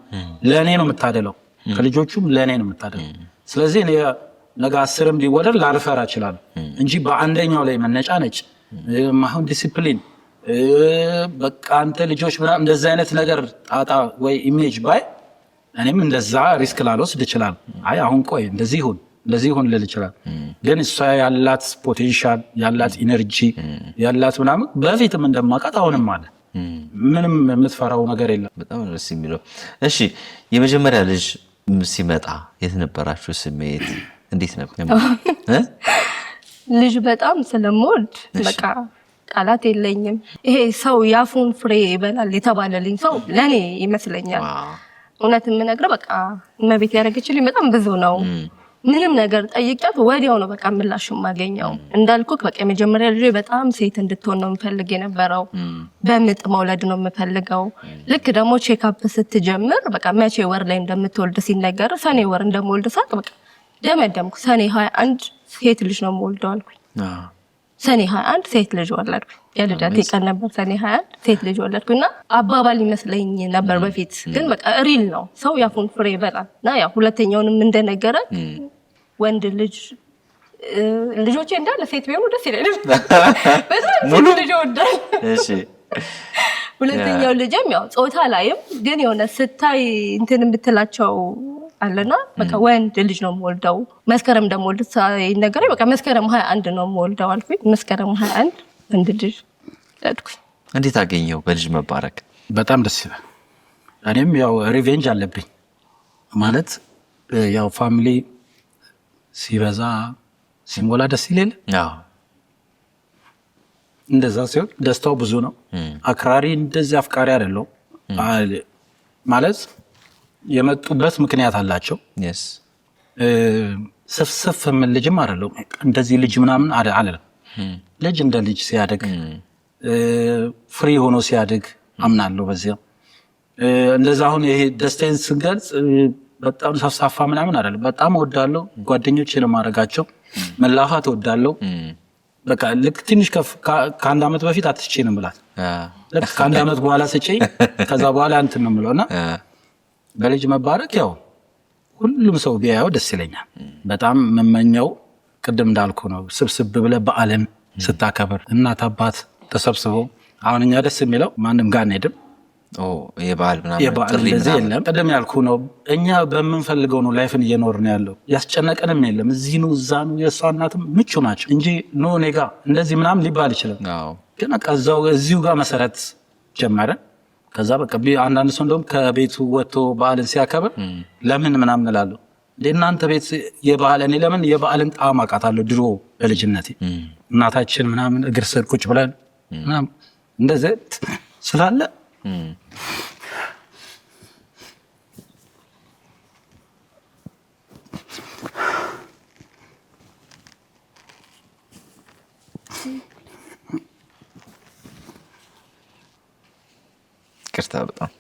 ለእኔ ነው የምታደለው፣ ከልጆቹም ለእኔ ነው የምታደለው። ስለዚህ እኔ ነገ 10ም ሊወለድ ላልፈራ እችላለሁ እንጂ በአንደኛው ላይ መነጫነጭ ማሁን ዲሲፕሊን በቃ አንተ ልጆች ምናምን እንደዛ አይነት ነገር ጣጣ ወይ ኢሜጅ ባይ እኔም እንደዛ ሪስክ ላልወስድ እችላለሁ። አይ አሁን ቆይ እንደዚህ ይሁን ልል ይችላል። ግን እሷ ያላት ፖቴንሻል ያላት ኢነርጂ ያላት ምናምን በፊትም እንደማውቃት አሁንም አለ ምንም የምትፈራው ነገር የለም። በጣም ደስ የሚለው። እሺ የመጀመሪያ ልጅ ሲመጣ የት ነበራችሁ? ስሜት እንዴት ነበር? ልጅ በጣም ስለምወድ በቃ ቃላት የለኝም። ይሄ ሰው ያፉን ፍሬ ይበላል የተባለልኝ ሰው ለኔ ይመስለኛል። እውነት የምነግረው በቃ እመቤት ያደረገችልኝ በጣም ብዙ ነው። ምንም ነገር ጠይቂያት ወዲያው ነው በቃ ምላሽ የማገኘው። እንዳልኩት በቃ የመጀመሪያ ልጅ በጣም ሴት እንድትሆን ነው የምፈልግ የነበረው። በምጥ መውለድ ነው የምፈልገው። ልክ ደግሞ ቼክአፕ ስትጀምር በቃ መቼ ወር ላይ እንደምትወልድ ሲነገር ሰኔ ወር እንደምወልድ ሳቅ በቃ ደመደምኩ። ሰኔ 21 ሴት ልጅ ነው የምወልደው አልኩኝ። ሰኔ 21 ሴት ልጅ ወለድኩ። የልደቴ ቀን ነበር ሰኔ 21 ሴት ልጅ ወለድኩና አባባል ይመስለኝ ነበር በፊት፣ ግን በቃ ሪል ነው። ሰው ያፉን ፍሬ ይበላል እና ያው ሁለተኛውንም እንደነገረ ወንድ ልጅ ልጆቼ እንዳለ ሴት ቢሆኑ ደስ ይላል። በጣም ሴት ልጅ ወዳል። እሺ ሁለተኛው ልጅም ያው ጾታ ላይም ግን የሆነ ስታይ እንትን የምትላቸው አለና በቃ ወንድ ልጅ ነው የምወልደው። መስከረም ደግሞ ወልድ ሳይነገረኝ በቃ መስከረም 21 ነው የምወልደው አልኩኝ። መስከረም 21 ወንድ ልጅ ወለድኩኝ። እንዴት አገኘው በልጅ መባረክ? በጣም ደስ ይላል። እኔም ያው ሪቬንጅ አለብኝ ማለት ያው ፋሚሊ ሲበዛ ሲሞላ ደስ ይላል። አዎ እንደዛ ሲሆን ደስታው ብዙ ነው። አክራሪ እንደዚህ አፍቃሪ አይደለም ማለት የመጡበት ምክንያት አላቸው። ስፍስፍ ምን ልጅም አይደለም እንደዚህ ልጅ ምናምን አይደለም። ልጅ እንደ ልጅ ሲያድግ ፍሪ ሆኖ ሲያድግ አምናለሁ በዚያ። እንደዛ አሁን ይሄ ደስታዬን ስገልጽ በጣም ሰፍሳፋ ምናምን አይደለም። በጣም እወዳለሁ። ጓደኞቼ ለማድረጋቸው መላፋት እወዳለሁ። በቃ ልክ ትንሽ ከአንድ ዓመት በፊት አትስጪንም ብላት ልክ ከአንድ ዓመት በኋላ ስጪኝ ከዛ በኋላ እንትን ነው የምለውና በልጅ መባረክ ያው ሁሉም ሰው ቢያየው ደስ ይለኛል። በጣም መመኘው ቅድም እንዳልኩ ነው። ስብስብ ብለህ በዓልን ስታከብር እናት አባት ተሰብስበው አሁን እኛ ደስ የሚለው ማንም ጋር አንሄድም። የበዓል እንደዚህ የለም። ቅድም ያልኩ ነው። እኛ በምንፈልገው ነው ላይፍን እየኖርን ያለው። ያስጨነቀንም የለም። እዚህ ነው እዛ ነው። የእሷ እናትም ምቹ ናቸው እንጂ ኖ እኔ ጋ እንደዚህ ምናምን ሊባል ይችላል። ግን እዚሁ ጋር መሰረት ጀመረን። ከዛ በቃ አንዳንድ ሰው እንደውም ከቤቱ ወጥቶ በዓልን ሲያከብር ለምን ምናምን እላለሁ። እናንተ ቤት የበዓል እኔ ለምን የበዓልን ጣዕም አውቃታለሁ። ድሮ በልጅነቴ እናታችን ምናምን እግር ስር ቁጭ ብለን ምናምን እንደዚህ ስላለ ቅርታ በጣም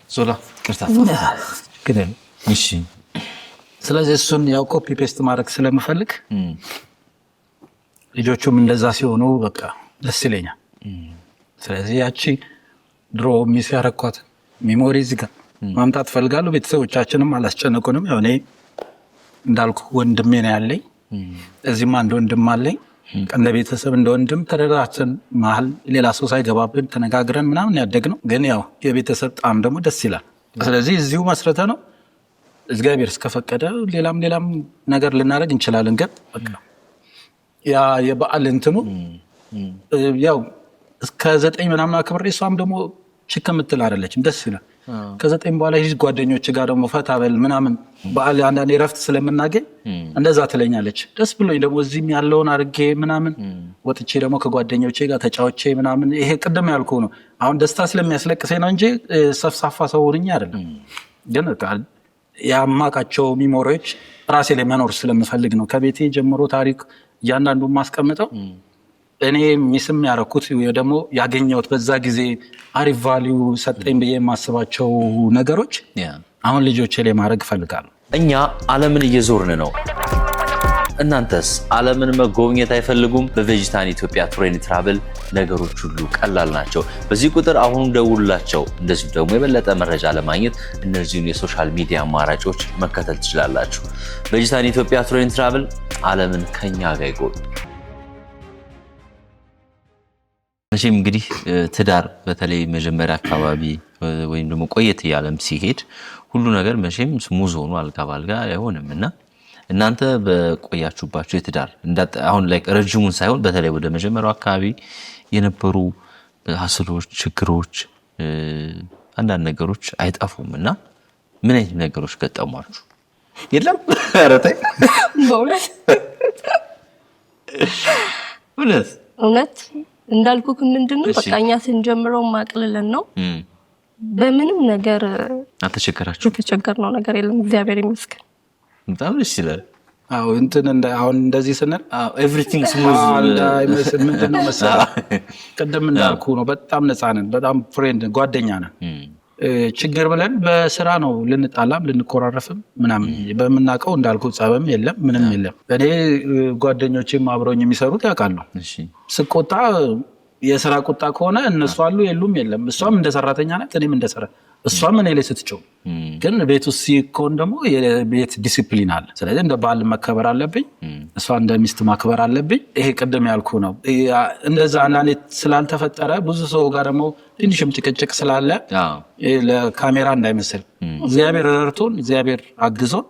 ዞላ ቅርታ ግን እሺ። ስለዚህ እሱን ያው ኮፒ ፔስት ማድረግ ስለምፈልግ ልጆቹም እንደዛ ሲሆኑ በቃ ደስ ይለኛል። ስለዚህ ያቺ ድሮ ሚስ ያረኳት ሜሞሪ እዚህ ጋር ማምጣት ፈልጋለሁ። ቤተሰቦቻችንም አላስጨነቁንም። ያው እኔ እንዳልኩ ወንድሜ ነው ያለኝ። እዚህም አንድ ወንድም አለኝ። እንደ ቤተሰብ እንደ ወንድም ተረዳችን መሀል ሌላ ሰው ሳይገባብን ተነጋግረን ምናምን ያደግነው። ግን ያው የቤተሰብ ጣም ደግሞ ደስ ይላል። ስለዚህ እዚሁ መስረተ ነው እግዚአብሔር እስከፈቀደ ሌላም ነገር ልናደርግ እንችላለን። ግን በቃ ያ የበዓል እንትኑ ያው እስከ 9 ምናምን አክብሬ እሷም ደግሞ ችክ የምትል አይደለችም። ደስ ይላል። ከ9 በኋላ ይህ ጓደኞች ጋር ደግሞ ፈታ በል ምናምን በዓል አንዳንዴ ረፍት ስለምናገኝ እንደዛ ትለኛለች። ደስ ብሎኝ ደግሞ እዚህም ያለውን አድርጌ ምናምን ወጥቼ ደግሞ ከጓደኞቼ ጋር ተጫውቼ ምናምን ይሄ ቅድም ያልኩ ነው። አሁን ደስታ ስለሚያስለቅሰኝ ነው እንጂ ሰፍሳፋ ሰው ሆኜ አይደለም። ግን ያማቃቸው ሚሞሪዎች ራሴ ላይ መኖር ስለምፈልግ ነው። ከቤቴ ጀምሮ ታሪክ እያንዳንዱ ማስቀምጠው እኔ ሚስም ያረኩት ደግሞ ያገኘሁት በዛ ጊዜ አሪፍ ቫልዩ ሰጠኝ ብዬ የማስባቸው ነገሮች አሁን ልጆቼ ላይ ማድረግ እፈልጋለሁ። እኛ ዓለምን እየዞርን ነው። እናንተስ ዓለምን መጎብኘት አይፈልጉም? በቬጂታን ኢትዮጵያ ቱር ኤንድ ትራቭል ነገሮች ሁሉ ቀላል ናቸው። በዚህ ቁጥር አሁን ደውሉላቸው። እንደዚሁ ደግሞ የበለጠ መረጃ ለማግኘት እነዚህን የሶሻል ሚዲያ አማራጮች መከተል ትችላላችሁ። ቬጂታን ኢትዮጵያ ቱር ኤንድ ትራቭል ዓለምን ከኛ ጋር ይጎብኙ። መቼም እንግዲህ ትዳር በተለይ መጀመሪያ አካባቢ ወይም ደግሞ ቆየት እያለም ሲሄድ ሁሉ ነገር መቼም ስሙዝ ሆኖ አልጋ ባልጋ አይሆንምና እናንተ በቆያችሁባችሁ የትዳር አሁን ላይ ረጅሙን ሳይሆን በተለይ ወደ መጀመሪያው አካባቢ የነበሩ ሀስሎች፣ ችግሮች፣ አንዳንድ ነገሮች አይጠፉምና ምን አይነት ነገሮች ገጠሟችሁ? የለም ኧረ ተይ በእውነት እውነት እንዳልኩህ ምንድነው በቃ እኛ ስንጀምረው ማቅለለን ነው። በምንም ነገር አትቸገራችሁ? የተቸገርነው ነገር የለም እግዚአብሔር ይመስገን። በጣም ደስ ይላል። አዎ አሁን እንደዚህ ስንል ኤቭሪቲንግ ስሙዝ ምንድነው መሰለህ ቅድም እንዳልኩ ነው። በጣም ነፃ ነን፣ በጣም ፍሬንድ ጓደኛ ነን። ችግር ብለን በስራ ነው ልንጣላም ልንኮራረፍም ምናምን በመናቀው እንዳልኩ ጸበም የለም ምንም የለም። እኔ ጓደኞቼም አብረውኝ የሚሰሩት ያውቃሉ። ስቆጣ የሥራ ቁጣ ከሆነ እነሱ አሉ የሉም የለም። እሷም እንደ ሰራተኛ ናት እኔም እንደ ሰራ እሷም እኔ ላይ ስትጮህ ግን ቤት ውስጥ ሲኮን ደግሞ የቤት ዲሲፕሊን አለ። ስለዚህ እንደ ባል መከበር አለብኝ፣ እሷ እንደ ሚስት ማክበር አለብኝ። ይሄ ቅድም ያልኩ ነው። እንደዛ አንዳንዴ ስላልተፈጠረ ብዙ ሰው ጋር ደግሞ ትንሽም ጭቅጭቅ ስላለ ለካሜራ እንዳይመስል እግዚአብሔር ረድቶን እግዚአብሔር አግዞን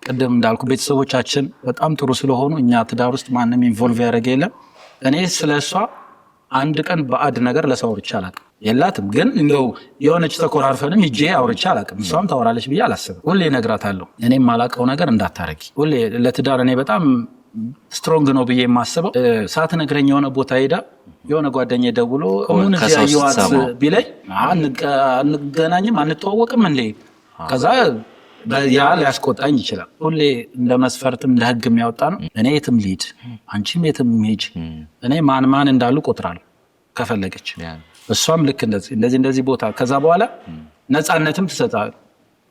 ቅድም እንዳልኩ ቤተሰቦቻችን በጣም ጥሩ ስለሆኑ እኛ ትዳር ውስጥ ማንም ኢንቮልቭ ያደረገ የለም። እኔ ስለሷ አንድ ቀን በአድ ነገር ለሰው አውርቼ አላውቅም። የላትም ግን እንደው የሆነች ተኮራርፈንም ሂጄ አውርቼ አላውቅም። እሷም ታወራለች ብዬ አላስብም። ሁሌ እነግራታለሁ እኔም የማላውቀው ነገር እንዳታረጊ። ሁሌ ለትዳር እኔ በጣም ስትሮንግ ነው ብዬ የማስበው ሳትነግረኝ የሆነ ቦታ ሄዳ የሆነ ጓደኛዬ ደውሎ እሙን እዚህ ያየኋት ቢለኝ አንገናኝም አንተዋወቅም እንዴ ከዛ ያ ሊያስቆጣኝ ይችላል። ሁሌ እንደ መስፈርትም እንደ ህግ የሚያወጣ ነው። እኔ የትም ልሂድ አንቺም የትም ሂጂ እኔ ማን እንዳሉ ቆጥራለሁ ከፈለገች። እሷም ልክ እንደዚህ ቦታ ከዛ በኋላ ነፃነትም ትሰጣል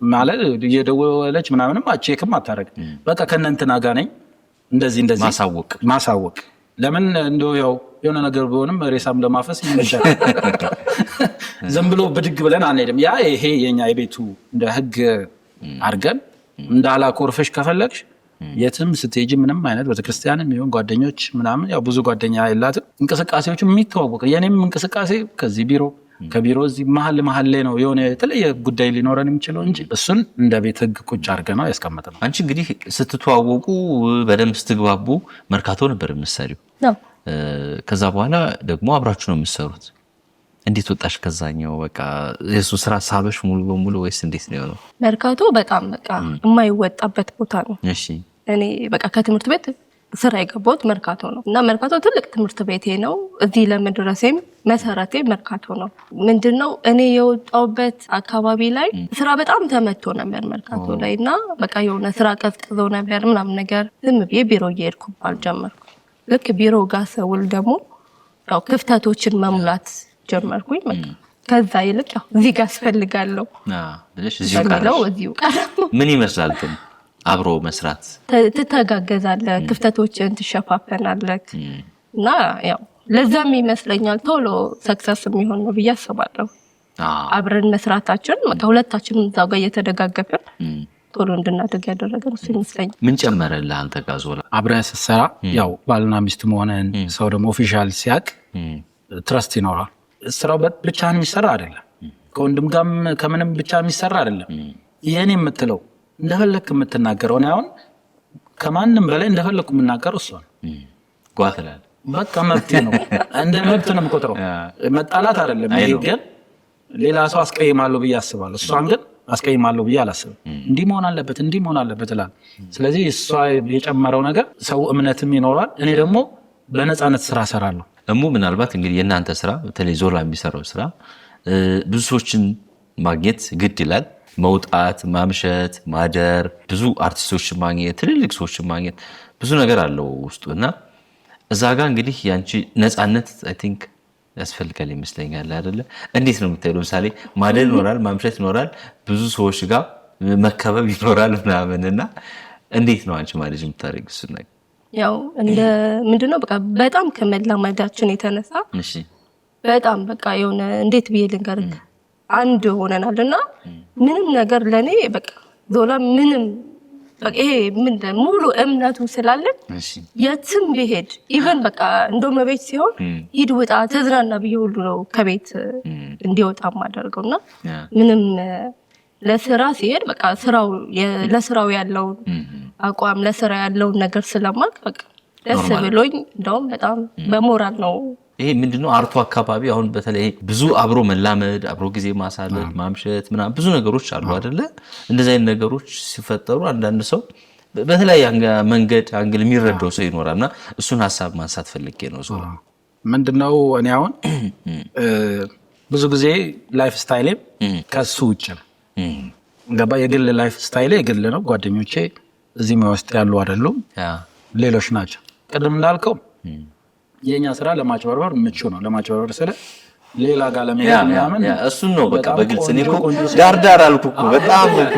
ማለት እየደወለች ምናምንም ቼክም አታረግ። በቃ ከእነንትና ጋር ነኝ እንደዚህ ማሳወቅ ለምን እንደው ያው የሆነ ነገር ቢሆንም ሬሳም ለማፈስ ይመሻል። ዝም ብሎ ብድግ ብለን አንሄድም። ያ ይሄ የኛ የቤቱ እንደ ህግ አርገን እንዳላኮርፈሽ ከፈለግሽ የትም ስትሄጂ ምንም አይነት ቤተክርስቲያንም ይሁን ጓደኞች ምናምን ያው ብዙ ጓደኛ የላትም። እንቅስቃሴዎች የሚተዋወቅ የኔም እንቅስቃሴ ከዚህ ቢሮ ከቢሮ እዚህ መሀል ላይ ነው የሆነ የተለየ ጉዳይ ሊኖረን የሚችለው እንጂ እሱን እንደ ቤት ህግ ቁጭ አድርገን ነው ያስቀመጥነው። አንቺ እንግዲህ ስትተዋወቁ በደንብ ስትግባቡ መርካቶ ነበር የምትሰሪው። ከዛ በኋላ ደግሞ አብራችሁ ነው የምትሰሩት። እንዴት ወጣሽ ከዛኛው? በቃ የሱ ስራ ሳበሽ ሙሉ በሙሉ ወይስ እንዴት ነው የሆነው? መርካቶ በጣም በቃ የማይወጣበት ቦታ ነው። እሺ እኔ በቃ ከትምህርት ቤት ስራ የገባሁት መርካቶ ነው እና መርካቶ ትልቅ ትምህርት ቤቴ ነው። እዚህ ለመድረሴም መሰረቴ መርካቶ ነው። ምንድነው እኔ የወጣሁበት አካባቢ ላይ ስራ በጣም ተመቶ ነበር መርካቶ ላይ እና በቃ የሆነ ስራ ቀዝቅዘው ነበር ምናምን ነገር ዝም ብዬ ቢሮ እየሄድኩ አልጀመርኩ። ልክ ቢሮ ጋር ሰውል ደግሞ ያው ክፍተቶችን መሙላት ጀመርኩኝ። ከዛ ይልቅ ያው እዚህ ጋር አስፈልጋለሁ እዚሁ ቃል ምን ይመስላል ግን አብሮ መስራት? ትተጋገዛለህ፣ ክፍተቶችን ትሸፋፈናለህ እና ያው ለዛም ይመስለኛል ቶሎ ሰክሰስ የሚሆን ነው ብዬ አስባለሁ። አብረን መስራታችን ሁለታችንም እዛው ጋር እየተደጋገፍን ቶሎ እንድናደግ ያደረገን እሱ ይመስለኛል። ምን ጨመረልህ አንተ ጋር ዞላ? አብረን ስትሰራ ያው ባልና ሚስት መሆንን ሰው ደግሞ ኦፊሻል ሲያቅ ትረስት ይኖራል። ስራው ብቻህን የሚሰራ አይደለም፣ ከወንድም ጋርም ከምንም ብቻ የሚሰራ አይደለም። ይሄን የምትለው እንደፈለክ የምትናገረው እኔ አሁን ከማንም በላይ እንደፈለኩ የምናገረው እሷ ነው። ጓትላል በቃ መብቴ ነው፣ እንደ መብት ነው የምቆጥረው። መጣላት አይደለም። ይሄ ግን ሌላ ሰው አስቀይማለሁ ብዬ አስባለሁ፣ እሷን ግን አስቀይማለሁ ብዬ አላስብም። እንዲህ መሆን አለበት እላለሁ። ስለዚህ እሷ የጨመረው ነገር ሰው እምነትም ይኖራል። እኔ ደግሞ በነፃነት ስራ እሰራለሁ። ደግሞ ምናልባት እንግዲህ የእናንተ ስራ በተለይ ዞላ የሚሰራው ስራ ብዙ ሰዎችን ማግኘት ግድ ይላል። መውጣት፣ ማምሸት፣ ማደር፣ ብዙ አርቲስቶችን ማግኘት፣ ትልልቅ ሰዎችን ማግኘት ብዙ ነገር አለው ውስጡ እና እዛ ጋር እንግዲህ ያንቺ ነፃነት አይ ቲንክ ያስፈልጋል ይመስለኛል አይደለ? እንዴት ነው የምታየው? ለምሳሌ ማደር ይኖራል፣ ማምሸት ይኖራል፣ ብዙ ሰዎች ጋር መከበብ ይኖራል ምናምን እና እንዴት ነው አንቺ ማኔጅ የምታደርጊው እሱን ነገር? ያው እንደ ምንድነው በቃ በጣም ከመላመዳችን የተነሳ በጣም በቃ የሆነ እንዴት ብዬ ልንገርህ አንድ ሆነናልና ምንም ነገር ለኔ በቃ ዞላ ምንም በቃ ይሄ ሙሉ እምነቱ ስላለን የትም ቢሄድ ኢቨን በቃ እንደውም ቤት ሲሆን ሂድ ውጣ ተዝናና ብዬ ሁሉ ነው ከቤት እንዲወጣ ማደርገውና ምንም ለስራ ሲሄድ በቃ ስራው ለስራው ያለው አቋም ለስራ ያለው ነገር ስለማቅ በቃ ደስ ብሎኝ እንደውም በጣም በሞራል ነው። ይሄ ምንድነው አርቱ አካባቢ አሁን በተለይ ብዙ አብሮ መላመድ አብሮ ጊዜ ማሳለፍ ማምሸት ምናምን ብዙ ነገሮች አሉ አይደለ? እንደዚህ አይነት ነገሮች ሲፈጠሩ አንዳንድ ሰው በተለያየ መንገድ አንግል የሚረዳው ሰው ይኖራልና እሱን ሐሳብ ማንሳት ፈልጌ ነው። ዞራ ምንድነው እኔ አሁን ብዙ ጊዜ ላይፍ ስታይሌ ከሱ ውጭ ነው። ገባ የግል ላይፍ ስታይሌ የግል ነው። ጓደኞቼ እዚህ ውስጥ ያሉ አይደሉም፣ ሌሎች ናቸው። ቀደም እንዳልከው የኛ ስራ ለማጭበርበር ምቹ ነው። ለማጭበርበር ስለ ሌላ ጋር ለመሄድ ምናምን እሱን ነው በቃ በግልጽ እኔ እኮ ዳርዳር አልኩ እኮ በጣም እኮ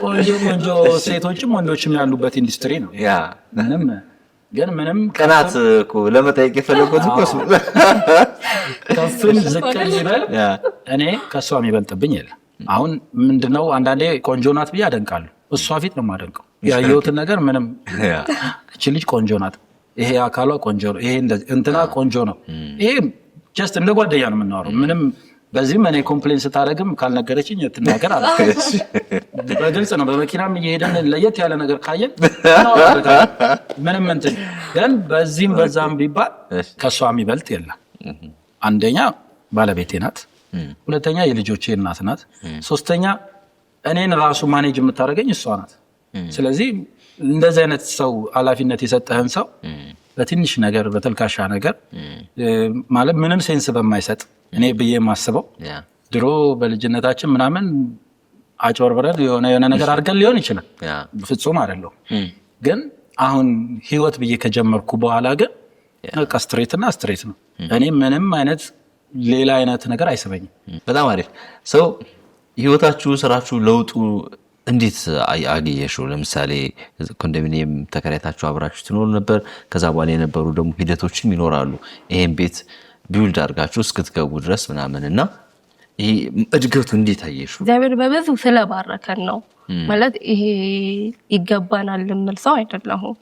ቆንጆ ሴቶችም ወንዶችም ያሉበት ኢንዱስትሪ ነው። ምንም ቀናት እኮ ለመጠየቅ የፈለኩት እኮ ከፍም ዝቅም ይበል እኔ ከሷ የሚበልጥብኝ የለም። አሁን ምንድነው አንዳንዴ ቆንጆ ናት ብዬ አደንቃለሁ። እሷ ፊት ነው የማደንቀው። ያየሁትን ነገር ምንም እቺ ልጅ ቆንጆ ናት፣ ይሄ አካሏ ቆንጆ ነው፣ ይሄ እንትና ቆንጆ ነው። ይሄ ጀስት እንደ ጓደኛ ነው የምናወራው። ምንም በዚህም እኔ ኮምፕሌን ስታደርግም ካልነገረችኝ ትናገር አለ። በግልጽ ነው። በመኪናም እየሄደን ለየት ያለ ነገር ካየን ምንም እንትን ግን በዚህም በዛም ቢባል ከሷ የሚበልጥ የለም። አንደኛ ባለቤቴ ናት፣ ሁለተኛ የልጆቼ እናት ናት፣ ሶስተኛ እኔን ራሱ ማኔጅ የምታደርገኝ እሷ ናት። ስለዚህ እንደዚህ አይነት ሰው ኃላፊነት የሰጠህን ሰው በትንሽ ነገር በተልካሻ ነገር ማለት ምንም ሴንስ በማይሰጥ እኔ ብዬ የማስበው ድሮ በልጅነታችን ምናምን አጭበርብረን የሆነ ነገር አድርገን ሊሆን ይችላል። ፍጹም አይደለም። ግን አሁን ህይወት ብዬ ከጀመርኩ በኋላ ግን በቃ ስትሬትና ስትሬት ነው። እኔ ምንም አይነት ሌላ አይነት ነገር አይስበኝም። በጣም አሪፍ ሰው ህይወታችሁ ስራችሁ ለውጡ እንዴት አገኘሽው? ለምሳሌ ኮንዶሚኒየም ተከራይታችሁ አብራችሁ ትኖሩ ነበር። ከዛ በኋላ የነበሩ ደግሞ ሂደቶችም ይኖራሉ። ይሄን ቤት ቢውልድ አድርጋችሁ እስክትገቡ ድረስ ምናምንና ይሄ እድገቱ እንዴት አየሽው? እግዚአብሔር በብዙ ስለባረከን ነው ማለት ይሄ ይገባናል ልምል ሰው አይደለሁም።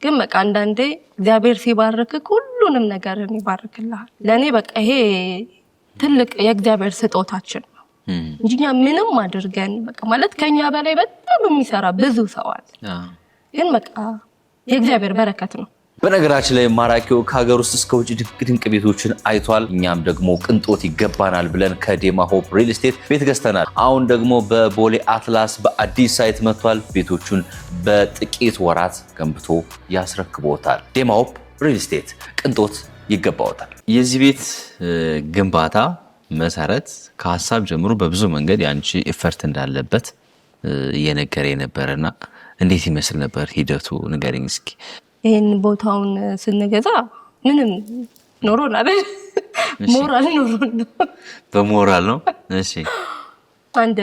ግን በቃ አንዳንዴ እግዚአብሔር ሲባርክ ሁሉንም ነገርን ይባርክልሃል። ለእኔ በቃ ይሄ ትልቅ የእግዚአብሔር ስጦታችን ነው እንጂ ምንም አድርገን በቃ ማለት ከኛ በላይ በጣም የሚሰራ ብዙ ሰው አለ። ግን በቃ የእግዚአብሔር በረከት ነው። በነገራችን ላይ ማራኪው ከሀገር ውስጥ እስከ ውጭ ድንቅ ቤቶችን አይቷል። እኛም ደግሞ ቅንጦት ይገባናል ብለን ከዴማ ሆፕ ሪል ስቴት ቤት ገዝተናል። አሁን ደግሞ በቦሌ አትላስ በአዲስ ሳይት መጥቷል። ቤቶቹን በጥቂት ወራት ገንብቶ ያስረክቦታል። ዴማ ሆፕ ሪል ስቴት ቅንጦት ይገባዎታል። የዚህ ቤት ግንባታ መሰረት ከሀሳብ ጀምሮ በብዙ መንገድ ያንቺ ኢፈርት እንዳለበት እየነገረ ነበርና እንዴት ይመስል ነበር ሂደቱ? ንገሪኝ እስኪ። ይሄን ቦታውን ስንገዛ ምንም ኖሮን አይደል? ሞራል ኖሮን ነው። በሞራል ነው። እሺ አንድ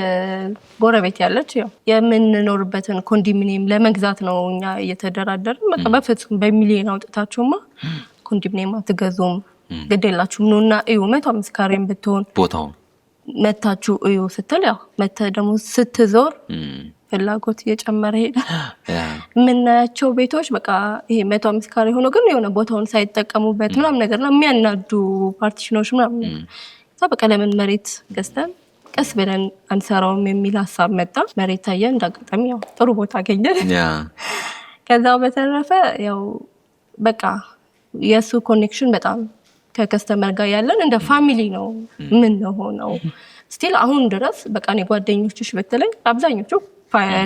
ጎረቤት ያለች ያው የምንኖርበትን ኮንዶሚኒየም ለመግዛት ነው እኛ እየተደራደርን። በቃ በፍጹም በሚሊዮን አውጥታችሁማ ኮንዶሚኒየም አትገዙም፣ ግዴላችሁም ነውና እዩ 105 ካሬም ብትሆን ቦታውን መታችሁ እዩ ስትል ያው መተ ደግሞ ስትዞር ፍላጎት እየጨመረ ሄደ። የምናያቸው ቤቶች በቃ ይሄ 105 ካሬ ሆኖ ግን የሆነ ቦታውን ሳይጠቀሙበት ምናምን ነገርና የሚያናዱ ፓርቲሽኖች ምናምን እዛ በቃ ለምን መሬት ገዝተን ቀስ ብለን አንሰራውም የሚል ሀሳብ መጣ። መሬት ታየን፣ እንዳጋጣሚ ያው ጥሩ ቦታ አገኘን። ከዛ በተረፈ ያው በቃ የሱ ኮኔክሽን በጣም ከከስተመር ጋር ያለን እንደ ፋሚሊ ነው ምን ሆነው ስቲል አሁን ድረስ በቃ እኔ ጓደኞችሽ በተለይ አብዛኞቹ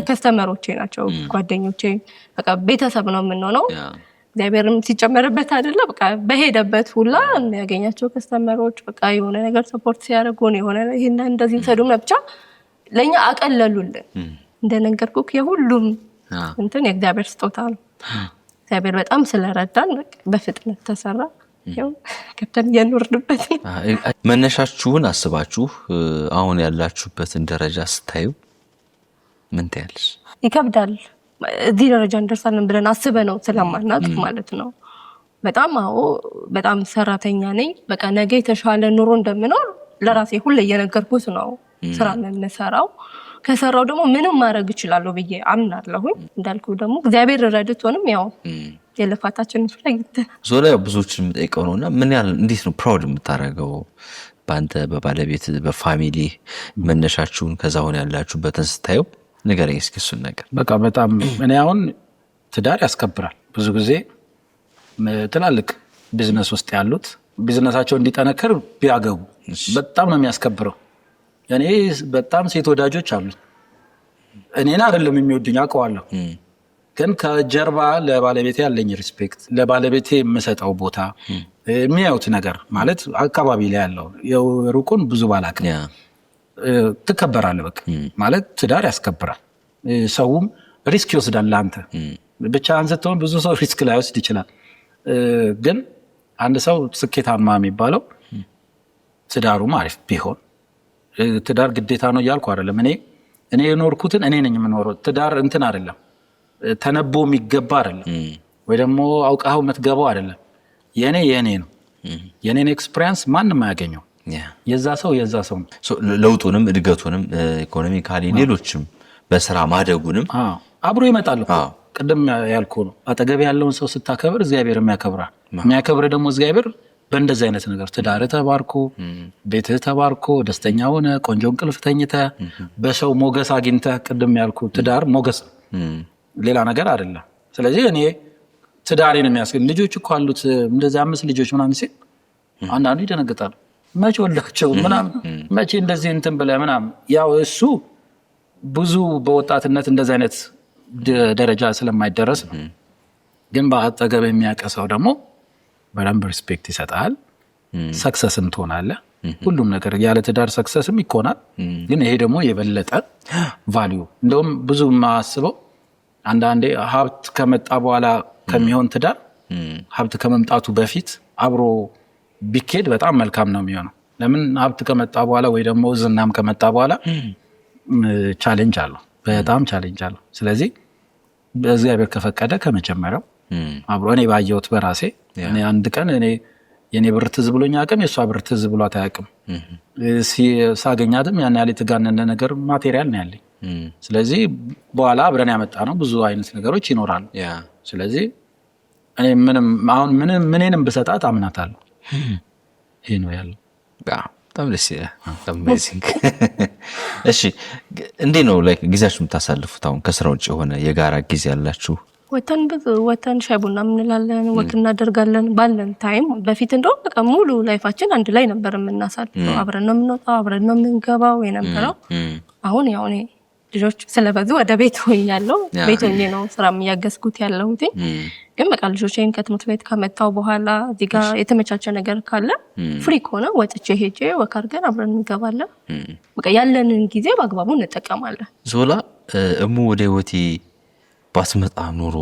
ከስተመሮቼ ናቸው። ጓደኞቼ በቃ ቤተሰብ ነው የምንሆነው። እግዚአብሔርም ሲጨመርበት አይደለ በቃ በሄደበት ሁላ የሚያገኛቸው ከስተመሮች በቃ የሆነ ነገር ሰፖርት ሲያደርጉን የሆነ ይሄን እንደዚህ ሰዱም ብቻ ለኛ አቀለሉልን። እንደነገርኩክ የሁሉም እንትን የእግዚአብሔር ስጦታ ነው። እግዚአብሔር በጣም ስለረዳን በፍጥነት ተሰራ። ያው ከብተን እየኖርንበት ነው። መነሻችሁን አስባችሁ አሁን ያላችሁበትን ደረጃ ስታዩ ምን ትያለሽ? ይከብዳል። እዚህ ደረጃ እንደርሳለን ብለን አስበነው ስለማናውቅ ማለት ነው። በጣም በጣም ሰራተኛ ነኝ። በቃ ነገ የተሻለ ኑሮ እንደምኖር ለራሴ ሁሌ እየነገርኩት ነው ስራ የምሰራው። ከሰራው ደግሞ ምንም ማድረግ እችላለሁ ብዬ አምናለሁ። እንዳልኩ ደግሞ እግዚአብሔር ረድቶንም ያው የልፋታችንን ፍሬ አግኝተናል። ዞላ ብዙዎችን የምጠይቀው ነውና ምን ያህል እንዴት ነው ፕራውድ የምታደርገው? በአንተ በባለቤት በፋሚሊ መነሻችሁን ከዛ ሆነ ያላችሁበትን ስታየው ንገረኝ እስኪ እሱን ነገር። በቃ በጣም እኔ አሁን ትዳር ያስከብራል። ብዙ ጊዜ ትላልቅ ቢዝነስ ውስጥ ያሉት ቢዝነሳቸው እንዲጠነክር ቢያገቡ በጣም ነው የሚያስከብረው። እኔ በጣም ሴት ወዳጆች አሉ። እኔን አይደለም የሚወዱኝ አውቀዋለሁ፣ ግን ከጀርባ ለባለቤቴ ያለኝ ሪስፔክት፣ ለባለቤቴ የምሰጠው ቦታ፣ የሚያዩት ነገር ማለት አካባቢ ላይ ያለው ሩቁን ብዙ ባላቅም ትከበራለህ። በቃ ማለት ትዳር ያስከብራል። ሰውም ሪስክ ይወስዳል። ለአንተ ብቻ ስትሆን ብዙ ሰው ሪስክ ላይወስድ ይችላል። ግን አንድ ሰው ስኬታማ የሚባለው ትዳሩም አሪፍ ቢሆን። ትዳር ግዴታ ነው እያልኩ አይደለም። እኔ የኖርኩትን እኔ ነኝ የምኖረው። ትዳር እንትን አይደለም፣ ተነቦ የሚገባ አይደለም፣ ወይ ደግሞ አውቃው የምትገባው አይደለም። የኔ ነው። የኔን ኤክስፒሪየንስ ማንም አያገኘው። የዛ ሰው ነው። ለውጡንም እድገቱንም ኢኮኖሚካሊ ሌሎችም በስራ ማደጉንም አብሮ ይመጣል። ቅድም ያልኩ ነው። አጠገብ ያለውን ሰው ስታከብር እግዚአብሔር የሚያከብራል። የሚያከብር ደግሞ እግዚአብሔር በእንደዚህ አይነት ነገር ትዳር ተባርኮ ቤትህ ተባርኮ ደስተኛ ሆነ ቆንጆ እንቅልፍ ተኝተህ በሰው ሞገስ አግኝተህ። ቅድም ያልኩ ትዳር ሞገስ ሌላ ነገር አይደለም። ስለዚህ እኔ ትዳሬን የሚያስገኝ ልጆች እኮ አሉት እንደዚህ 5 ልጆች ምናምን ሲል አንዳንዱ ይደነግጣሉ። መቼ ወልዳቸው ምናምን መቼ እንደዚህ እንትን ብለህ ምናምን። ያው እሱ ብዙ በወጣትነት እንደዚህ አይነት ደረጃ ስለማይደረስ ነው። ግን በአጠገብ የሚያቀሰው ደግሞ በደንብ ሪስፔክት ይሰጣል። ሰክሰስም ትሆናለህ። ሁሉም ነገር ያለ ትዳር ሰክሰስም ይኮናል። ግን ይሄ ደግሞ የበለጠ ቫልዩ እንደውም ብዙ ማስበው አንዳንዴ ሀብት ከመጣ በኋላ ከሚሆን ትዳር ሀብት ከመምጣቱ በፊት አብሮ ቢኬድ በጣም መልካም ነው የሚሆነው። ለምን ሀብት ከመጣ በኋላ ወይ ደግሞ ዝናም ከመጣ በኋላ ቻሌንጅ አለው፣ በጣም ቻሌንጅ አለው። ስለዚህ በእግዚአብሔር ከፈቀደ ከመጀመሪያው አብሮ እኔ ባየሁት በራሴ እኔ አንድ ቀን የኔ ብር ትዝ ብሎኝ አያውቅም፣ የእሷ ብር ትዝ ብሏት አያውቅም። ሳገኛትም ያን ያህል የተጋነነ ነገር ማቴሪያል ነው ያለኝ። ስለዚህ በኋላ አብረን ያመጣ ነው ብዙ አይነት ነገሮች ይኖራሉ። ስለዚህ እኔ ምንም ብሰጣት አምናታለሁ። ይሄ ነው ያለው። በጣም ደስ ይላል። አሜዚንግ። እሺ እንዴ ነው ላይክ ጊዜያችሁ የምታሳልፉት? አሁን ከስራ ውጭ የሆነ የጋራ ጊዜ ያላችሁ? ወተን ሻይ ቡና እንላለን፣ ወክ እናደርጋለን ባለን ታይም። በፊት እንደውም በቃ ሙሉ ላይፋችን አንድ ላይ ነበር የምናሳልፈው። አብረን ነው የምንወጣው፣ አብረን ነው የምንገባው የነበረው። አሁን ያው እኔ ልጆች ስለበዙ ወደ ቤት ሆኛለሁ። ቤት ሆኜ ነው ስራም እያገዝኩት ያለሁት። ግን በቃ ልጆቼን ከትምህርት ቤት ከመጣሁ በኋላ እዚህ ጋር የተመቻቸ ነገር ካለ ፍሪ ከሆነ ወጥቼ ሄጄ ወክ አድርገን አብረን እንገባለን። በቃ ያለንን ጊዜ በአግባቡ እንጠቀማለን። ዞላ እሙ ወደ ህይወቴ ባስመጣ ኑሮ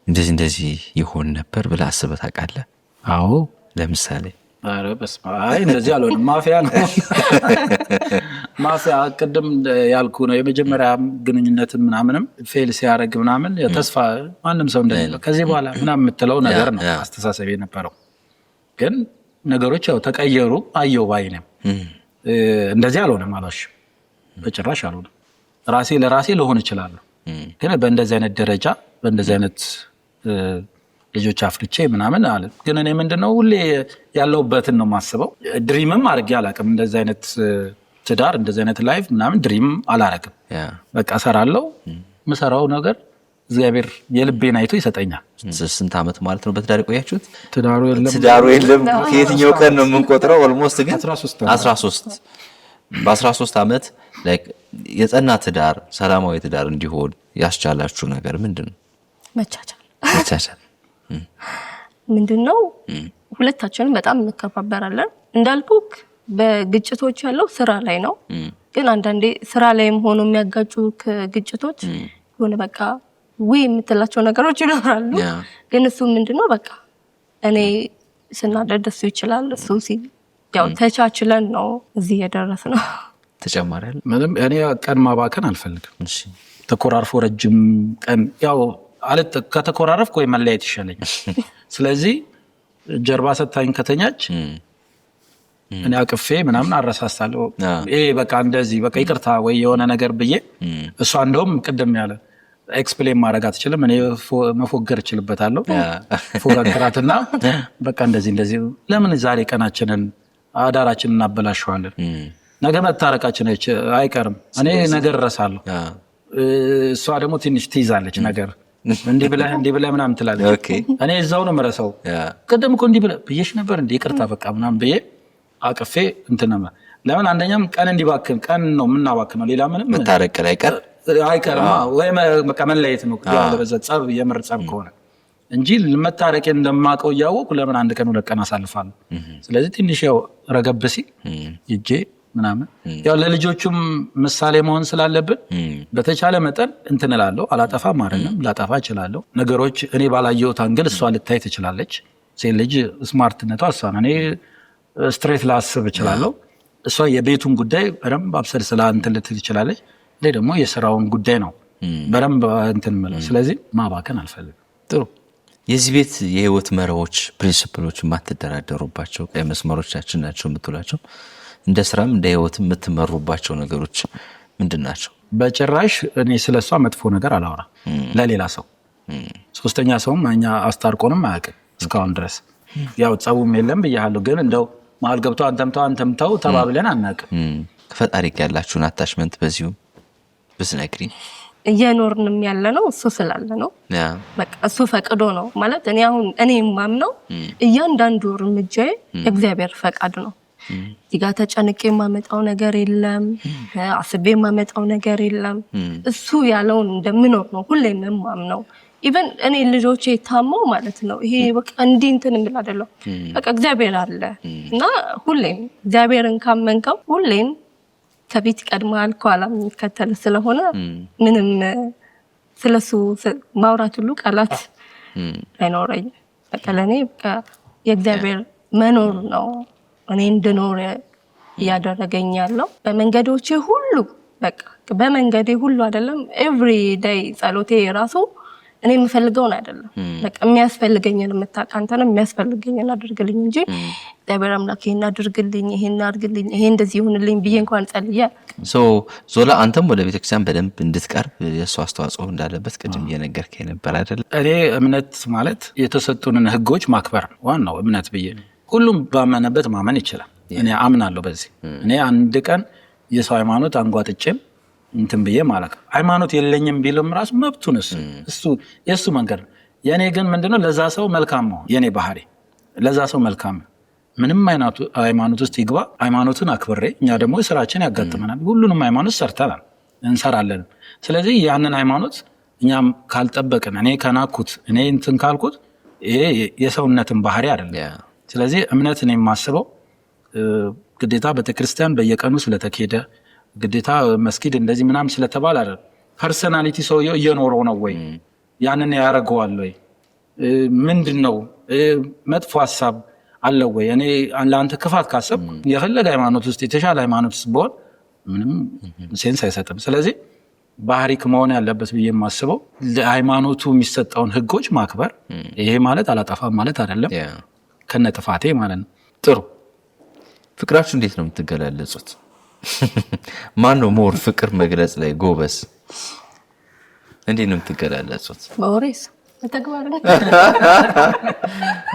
እንደዚህ ይሆን ነበር ብለህ አስበህ ታውቃለህ? አዎ። ለምሳሌ ኧረ በስመ አብ እንደዚህ አልሆንም። ማፊያ ነው ማፊያ። ቅድም ያልኩ ነው የመጀመሪያ ግንኙነት ምናምንም ፌል ሲያደርግ ምናምን ተስፋ ማንም ሰው እንደሌለው ከዚህ በኋላ ምናምን የምትለው ነገር ነው አስተሳሰብ የነበረው። ግን ነገሮች ያው ተቀየሩ። አየው ባይ ነው። እንደዚህ አልሆንም፣ አላልሽም፣ በጭራሽ አልሆንም። ለራሴ ልሆን እችላለሁ። ግን በእንደዚህ አይነት ደረጃ በእንደዚህ አይነት ልጆች አፍርቼ ምናምን አለ። ግን እኔ ምንድነው ሁሌ ያለውበትን ነው ማስበው። ድሪምም አድርጌ አላቅም። እንደዚህ አይነት ትዳር እንደዚህ አይነት ላይፍ ምናምን ድሪም አላረግም። በቃ እሰራለሁ። ምሰራው ነገር እግዚአብሔር የልቤን አይቶ ይሰጠኛል። ስንት ዓመት ማለት ነው በትዳር የቆያችሁት? ትዳሩ የለም። ከየትኛው ቀን ነው የምንቆጥረው? ኦልሞስት ግን 13 በ13 ዓመት ላይክ የጸና ትዳር ሰላማዊ ትዳር እንዲሆን ያስቻላችሁ ነገር ምንድን ነው? መቻቻል ምንድነው? ሁለታችንም በጣም እንከባበራለን። እንዳልኩክ በግጭቶች ያለው ስራ ላይ ነው። ግን አንዳንዴ ስራ ላይም ሆኖ የሚያጋጩ ግጭቶች ሆነ በቃ የምትላቸው ነገሮች ይኖራሉ። ግን እሱ ምንድነው በቃ እኔ ስናደድ እሱ ይችላል፣ እሱ ያው ተቻችለን ነው እዚህ የደረስነው። ተጨማሪ አለ? ምንም እኔ ቀን ማባከን አልፈልግም። ተኮራርፎ ረጅም ቀን ያው ከተኮራረፍኩ ወይ መለያየት ይሻለኛል። ስለዚህ ጀርባ ሰታኝ ከተኛች እኔ አቅፌ ምናምን አረሳሳለሁ። ይሄ በቃ እንደዚህ በቃ ይቅርታ ወይ የሆነ ነገር ብዬ እሷ እንደውም ቅድም ያለ ኤክስፕሌን ማድረግ አትችልም፣ እኔ መፎገር እችልበታለሁ። ፎጋግራትና በቃ እንደዚህ ለምን ዛሬ ቀናችንን አዳራችን እናበላሸዋለን። ነገ መታረቃችን አይቀርም። እኔ ነገር እረሳለሁ፣ እሷ ደግሞ ትንሽ ትይዛለች ነገር እንዲህ ብለህ ምናምን ትላለች። እኔ እዛው ነው የምረሳው። ቅድም እኮ እንዲህ ብለህ ብዬሽ ነበር እንዲህ ይቅርታ በቃ ምናምን ብዬ አቅፌ እንትን ነው። ለምን አንደኛም ቀን እንዲባክን ቀን ነው የምናባክነው፣ ሌላ ምንም መታረቅ አይቀርም ወይ በቃ መለየት ነው ያለበዛ ጸብ፣ የምር ጸብ ከሆነ እንጂ መታረቄን እንደማውቀው እያወቅሁ ለምን አንድ ቀን 2 ቀን አሳልፋለሁ። ስለዚህ ትንሽ ያው ረገብ ሲል ይጄ ምናምን ያው ለልጆቹም ምሳሌ መሆን ስላለብን በተቻለ መጠን እንትን እላለሁ። አላጠፋም አይደለም፣ ላጠፋ እችላለሁ። ነገሮች እኔ ባላየሁት አንግል እሷ ልታይ ትችላለች። ሴት ልጅ ስማርትነቷ እሷ ነው። እኔ ስትሬት ላስብ እችላለሁ። እሷ የቤቱን ጉዳይ በደንብ አብሰልስላ እንትን ልትል ትችላለች። እኔ ደግሞ የስራውን ጉዳይ ነው በደንብ እንትን የምለው። ስለዚህ ማባከን አልፈልግም። ጥሩ። የዚህ ቤት የህይወት መርሆች፣ ፕሪንሲፕሎች የማትደራደሩባቸው ቀይ መስመሮቻችን ናቸው የምትሏቸው እንደ ስራም እንደ ህይወትም የምትመሩባቸው ነገሮች ምንድን ናቸው? በጭራሽ እኔ ስለሷ መጥፎ ነገር አላወራም ለሌላ ሰው። ሶስተኛ ሰውም እኛ አስታርቆንም አያውቅም እስካሁን ድረስ። ያው ጸቡም የለም ብያለሁ፣ ግን እንደው መሀል ገብቶ አንተምተው ተባብለን አናውቅም። ከፈጣሪ ጋር ያላችሁን አታችመንት በዚሁ ብትነግሪኝ። እየኖርንም ያለ ነው እሱ ስላለ ነው። በቃ እሱ ፈቅዶ ነው ማለት እኔ የማምነው እያንዳንዱ እርምጃዬ የእግዚአብሔር ፈቃድ ነው። እዚህ ጋር ተጨንቄ የማመጣው ነገር የለም፣ አስቤ የማመጣው ነገር የለም። እሱ ያለውን እንደምኖር ነው ሁሌም የማምነው። ኢቨን እኔ ልጆቼ ታመው ማለት ነው ይሄ በቃ እንዲህ እንትን የምል አይደለም። በቃ እግዚአብሔር አለ እና ሁሌም እግዚአብሔርን ካመንከው ሁሌም ከፊት ይቀድማል ከኋላ የሚከተል ስለሆነ ምንም ስለሱ ማውራት ሁሉ ቃላት አይኖረኝም። በቃ ለእኔ በቃ የእግዚአብሔር መኖር ነው እኔ እንድኖር እያደረገኝ ያለው። በመንገዶቼ ሁሉ በቃ በመንገዴ ሁሉ አይደለም ኤቭሪ ዴይ ጸሎቴ ራሱ እኔ የምፈልገውን አይደለም በቃ የሚያስፈልገኝን የምታውቅ አንተ ነህ። የሚያስፈልገኝን አድርግልኝ እንጂ እግዚአብሔር አምላክ ይሄን አድርግልኝ፣ ይሄን አድርግልኝ፣ ይሄ እንደዚህ ይሁንልኝ ብዬ እንኳን ጸልዬ ዞላ አንተም ወደ ቤተክርስቲያን በደንብ እንድትቀርብ የእሱ አስተዋጽኦ እንዳለበት ቅድም እየነገርከኝ ነበር አይደል? እኔ እምነት ማለት የተሰጡንን ህጎች ማክበር ዋናው እምነት ብዬ ሁሉም ባመነበት ማመን ይችላል። እኔ አምናለሁ በዚህ። እኔ አንድ ቀን የሰው ሃይማኖት አንጓጥጬም እንትን ብዬ ማለት ሃይማኖት የለኝም ቢልም ራሱ መብቱን እሱ የእሱ መንገድ ነው። የእኔ ግን ምንድነው ለዛ ሰው መልካም ነው የእኔ ባህሪ። ለዛ ሰው መልካም ምንም ሃይማኖት ውስጥ ይግባ ሃይማኖትን አክብሬ፣ እኛ ደግሞ ስራችን ያጋጥመናል። ሁሉንም ሃይማኖት ሰርተናል እንሰራለን። ስለዚህ ያንን ሃይማኖት እኛም ካልጠበቅን እኔ ከናኩት እኔ እንትን ካልኩት ይሄ የሰውነትን ባህሪ አይደለም። ስለዚህ እምነት እኔ የማስበው ግዴታ ቤተክርስቲያን በየቀኑ ስለተኬደ ግዴታ መስጊድ እንደዚህ ምናምን ስለተባለ አይደለም። ፐርሰናሊቲ ሰውየው እየኖረው ነው ወይ ያንን ያደርገዋል ወይ ምንድን ነው መጥፎ ሀሳብ አለው ወይ? እኔ ለአንተ ክፋት ካሰብ የፈለገ ሃይማኖት ውስጥ የተሻለ ሃይማኖት ውስጥ በሆን ምንም ሴንስ አይሰጥም። ስለዚህ ባህሪክ መሆን ያለበት ብዬ የማስበው ለሃይማኖቱ የሚሰጠውን ህጎች ማክበር። ይሄ ማለት አላጠፋም ማለት አይደለም፣ ከነ ጥፋቴ ማለት ነው። ጥሩ። ፍቅራችሁ እንዴት ነው የምትገላለጹት? ማን ነው ሞር ፍቅር መግለጽ ላይ ጎበዝ? እንዴት ነው የምትገላለጹት? በወሬስ በተግባር ነው?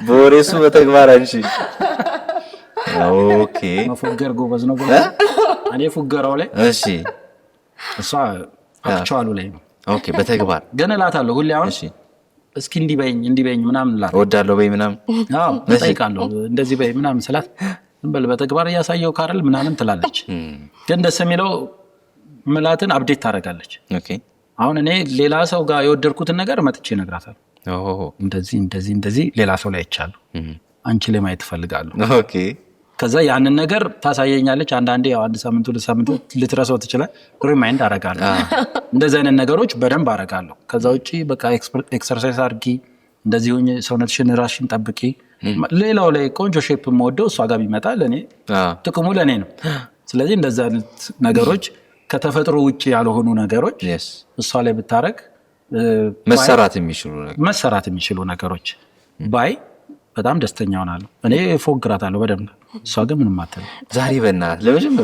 በወሬሱ በተግባር አንቺ? ኦኬ። መፎገር ጎበዝ ነው። እኔ ፉገራው ላይ እሺ፣ እሷ አክቹዋሉ ላይ ነው። ኦኬ። በተግባር ግን እላታለሁ ሁሌ አሁን እስኪ እንዲህ በይኝ ምናምን እላታለሁ። እወዳለሁ በይ ምናምን እጠይቃለሁ። እንደዚህ በይ ምናምን ስላት በል በተግባር እያሳየው ካረል ምናምን ትላለች። ግን ደስ የሚለው ምላትን አፕዴት ታደርጋለች። አሁን እኔ ሌላ ሰው ጋር የወደድኩትን ነገር መጥቼ እነግራታለሁ። እንደዚህ ሌላ ሰው ላይ አይቻለሁ፣ አንቺ ላይ ማየት እፈልጋለሁ። ከዛ ያንን ነገር ታሳየኛለች። አንዳንዴ ያው አንድ ሳምንት ሁለት ሳምንት ልትረሳው ትችላል። ሪማይንድ አደርጋለሁ። እንደዚህ አይነት ነገሮች በደንብ አደርጋለሁ። ከዛ ውጪ በቃ ኤክሰርሳይዝ አድርጊ፣ እንደዚህ ሆኜ ሰውነትሽን ራስሽን ጠብቂ። ሌላው ላይ ቆንጆ ሼፕ የምወደው እሷ ጋር ቢመጣ ለእኔ ጥቅሙ ለእኔ ነው። ስለዚህ እንደዛ አይነት ነገሮች ከተፈጥሮ ውጭ ያልሆኑ ነገሮች እሷ ላይ ብታረግ መሰራት የሚችሉ ነገሮች ባይ በጣም ደስተኛ ሆናለሁ። እኔ ፎግራታለሁ በደንብ፣ እሷ ግን ምንም አትልም። ዛሬ በእናትህ ለምንም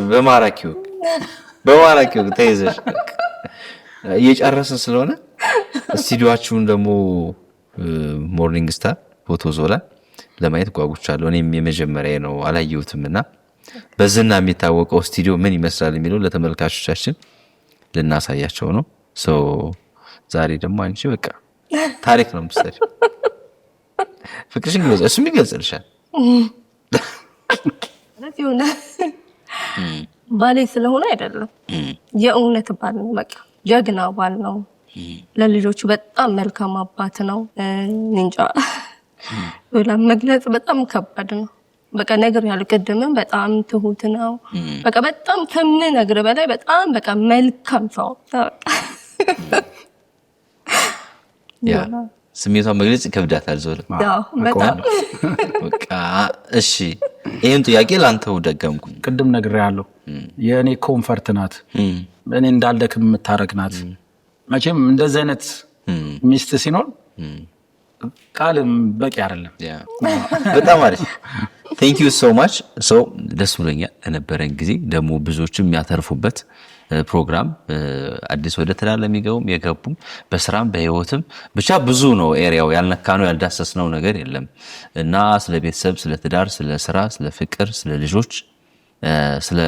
በማራኪው ተይዘሽ እየጨረስን ስለሆነ ስቱዲዮአችሁን ደግሞ ሞርኒንግ ስታር ፎቶ ዞላ ለማየት ጓጉቻለሁ። እኔም የመጀመሪያ ነው አላየሁትም እና በዝና የሚታወቀው ስቱዲዮ ምን ይመስላል የሚለው ለተመልካቾቻችን ልናሳያቸው ነው። ዛሬ ደግሞ አንቺ በቃ ታሪክ ነው የምትሰሪው። ፍቅርሽን ግለጽ፣ እሱም ይገልጽልሻል። ባሌ ስለሆነ አይደለም፣ የእውነት ባል ነው። በቃ ጀግና ባል ነው። ለልጆቹ በጣም መልካም አባት ነው። እንጃ መግለጽ በጣም ከባድ ነው። በቃ ነገር ያልቀደመም በጣም ትሁት ነው። በቃ በጣም ከምነግር በላይ በጣም በቃ መልካም ሰው። ያ ስሜቷን መግለጽ ይከብዳታል። ዞር በጣም በቃ እሺ፣ ይሄን ጥያቄ ላንተው ደገምኩ። ቅድም ነግሬያለሁ። የእኔ ኮምፈርት ናት። እኔ እንዳልደክም የምታረግ ናት። መቼም እንደዚህ አይነት ሚስት ሲኖር ቃልም በቂ አይደለም። በጣም አሪፍ ቴንክ ዩ ሶ ማች። ደስ ብሎኛል ለነበረን ጊዜ። ደግሞ ብዙዎችም የሚያተርፉበት ፕሮግራም አዲስ ወደ ትዳር ለሚገቡም የገቡም በስራም በህይወትም ብቻ ብዙ ነው ኤሪያው። ያልነካነው ያልዳሰስነው ነገር የለም እና ስለ ቤተሰብ፣ ስለ ትዳር፣ ስለ ስራ፣ ስለ ፍቅር፣ ስለ ልጆች፣ ስለ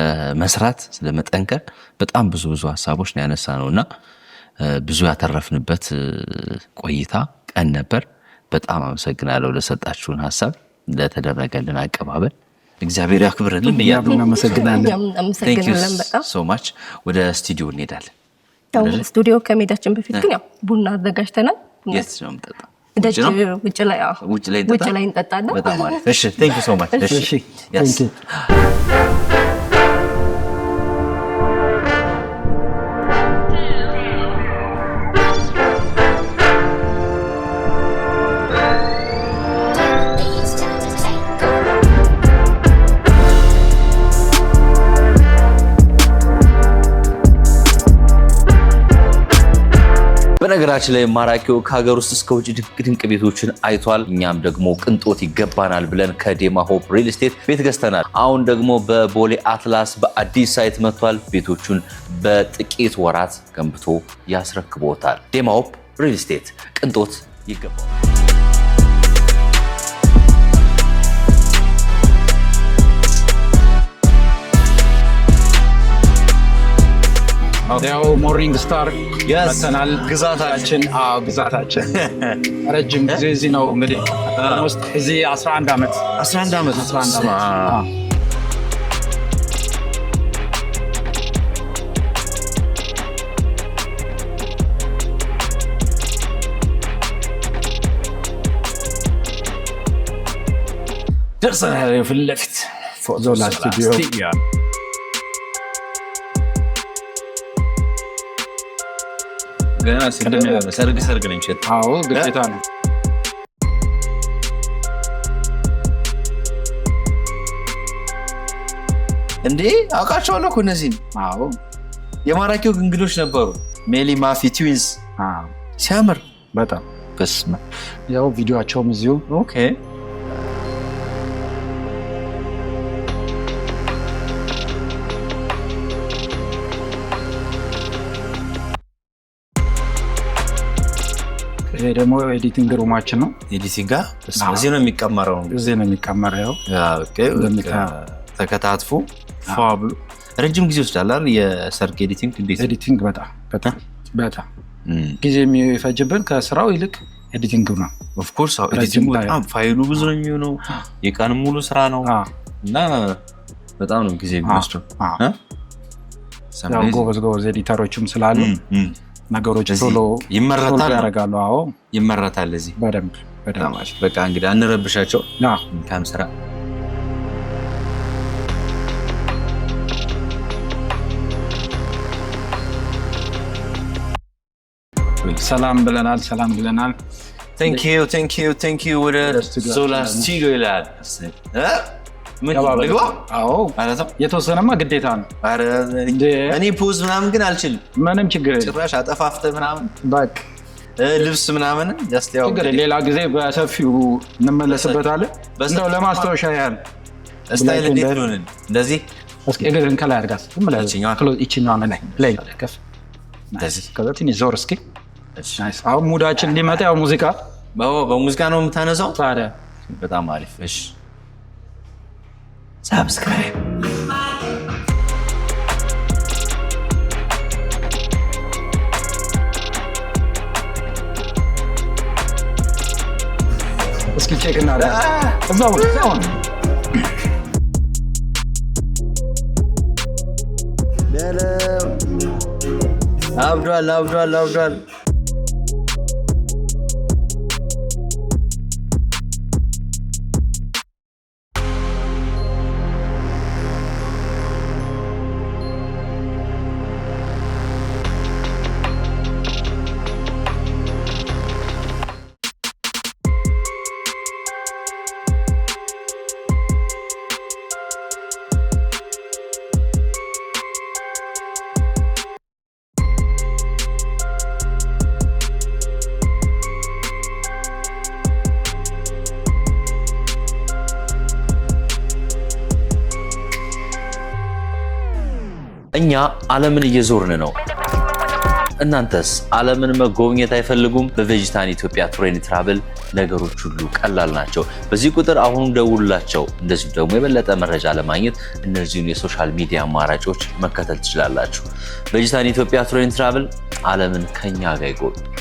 መስራት፣ ስለ መጠንከር በጣም ብዙ ሀሳቦች ነው ያነሳነውና ብዙ ያተረፍንበት ቆይታ ቀን ነበር። በጣም አመሰግናለሁ ለሰጣችሁን ሀሳብ፣ ለተደረገልን አቀባበል። እግዚአብሔር ያክብርልን እያልን እናመሰግናለን። በጣም ሶ ማች። ወደ ስቱዲዮ እንሄዳለን። ስቱዲዮ ከመሄዳችን በፊት ግን ያው ቡና አዘጋጅተናል። የት ነው የምንጠጣው? ውጭ ላይ እንጠጣለን። በጣም አሪፍ። እሺ ቴንክ ዩ ሶ ማች። እሺ በነገራችን ላይ ማራኪው ከሀገር ውስጥ እስከ ውጭ ድንቅ ቤቶችን አይቷል። እኛም ደግሞ ቅንጦት ይገባናል ብለን ከዴማ ሆፕ ሪል ስቴት ቤት ገዝተናል። አሁን ደግሞ በቦሌ አትላስ በአዲስ ሳይት መጥቷል። ቤቶቹን በጥቂት ወራት ገንብቶ ያስረክቦታል። ዴማ ሆፕ ሪል ስቴት ቅንጦት ይገባዋል። ያው ሞርኒንግ ስታር መተናል። ግዛታችን ረጅም ጊዜ እዚህ ነው እንግዲህ ውስጥ እዚህ 11 ዓመት ደርሰናል። ፊት ለፊት ዞላ ስቱዲዮ ገና ሰርግ ነኝ። አዎ ግዴታ ነው። እንዴ አውቃቸዋለሁ እኮ እነዚህን። አዎ የማራኪው እንግዶች ነበሩ። ሜሊ ማፊ ትዊንስ ሲያምር በጣም በስመ ያው ቪዲዮአቸውም እዚሁ። ኦኬ ይሄ ደግሞ ኤዲቲንግ ሩማችን ነው። ኤዲቲንግ እዚህ ነው የሚቀመረው። እዚህ ነው የሚቀመረው። ተከታትፎ ፋብሉ ረጅም ጊዜ ወስዳል አይደል? የሰርግ ኤዲቲንግ ኤዲቲንግ በጣም ጊዜ የሚፈጅብን ከስራው ይልቅ ኤዲቲንግ ነው። ኦፍ ኮርስ ኤዲቲንግ በጣም ፋይሉ ብዙ ነው የሚሆነው። የቀን ሙሉ ስራ ነው እና በጣም ነው ጊዜ የሚወስደው። ያው ጎበዝ ኤዲተሮችም ስላሉ ነገሮች ቶሎ ያደርጋሉ። አዎ ይመረታል እዚህ በደንብ። በቃ እንግዲህ አንረብሻቸው። መልካም ስራ። ሰላም ብለናል። ቴንክ ዩ ወደ ዞላ ስቱዲዮ ይላል። የተወሰነማ ግዴታ ነው። እኔ ፖዝ ምናምን ግን አልችልም። ምንም ችግር የለም። ጭራሽ አጠፋፍተህ ምናምን በቃ ልብስ ምናምን ሌላ ጊዜ በሰፊው እንመለስበታለን። እንደው ለማስታወሻ ያህል ስታይል እንዴት ሆነ? እንደዚህ እስኪ እግርህን ከላይ አድርጋት። ይችኛዋን ላይ ከፍ ከዛ ትንሽ ዞር እስኪ። አሁን ሙዳችን እንዲመጣ ያው በሙዚቃ ነው የምታነሳው። ታዲያ በጣም አሪፍ። እሺ ሰብስክራይብ እስኪ ቼክ እናድርግ። እዛው አብዷል። እኛ ዓለምን እየዞርን ነው። እናንተስ ዓለምን መጎብኘት አይፈልጉም? በቬጂታን ኢትዮጵያ ቱር ኤንድ ትራቭል ነገሮች ሁሉ ቀላል ናቸው። በዚህ ቁጥር አሁን ደውሉላቸው። እንደዚሁ ደግሞ የበለጠ መረጃ ለማግኘት እነዚህን የሶሻል ሚዲያ አማራጮች መከተል ትችላላችሁ። ቬጂታን ኢትዮጵያ ቱር ኤንድ ትራቭል ዓለምን ከኛ ጋር ይጎብኙ።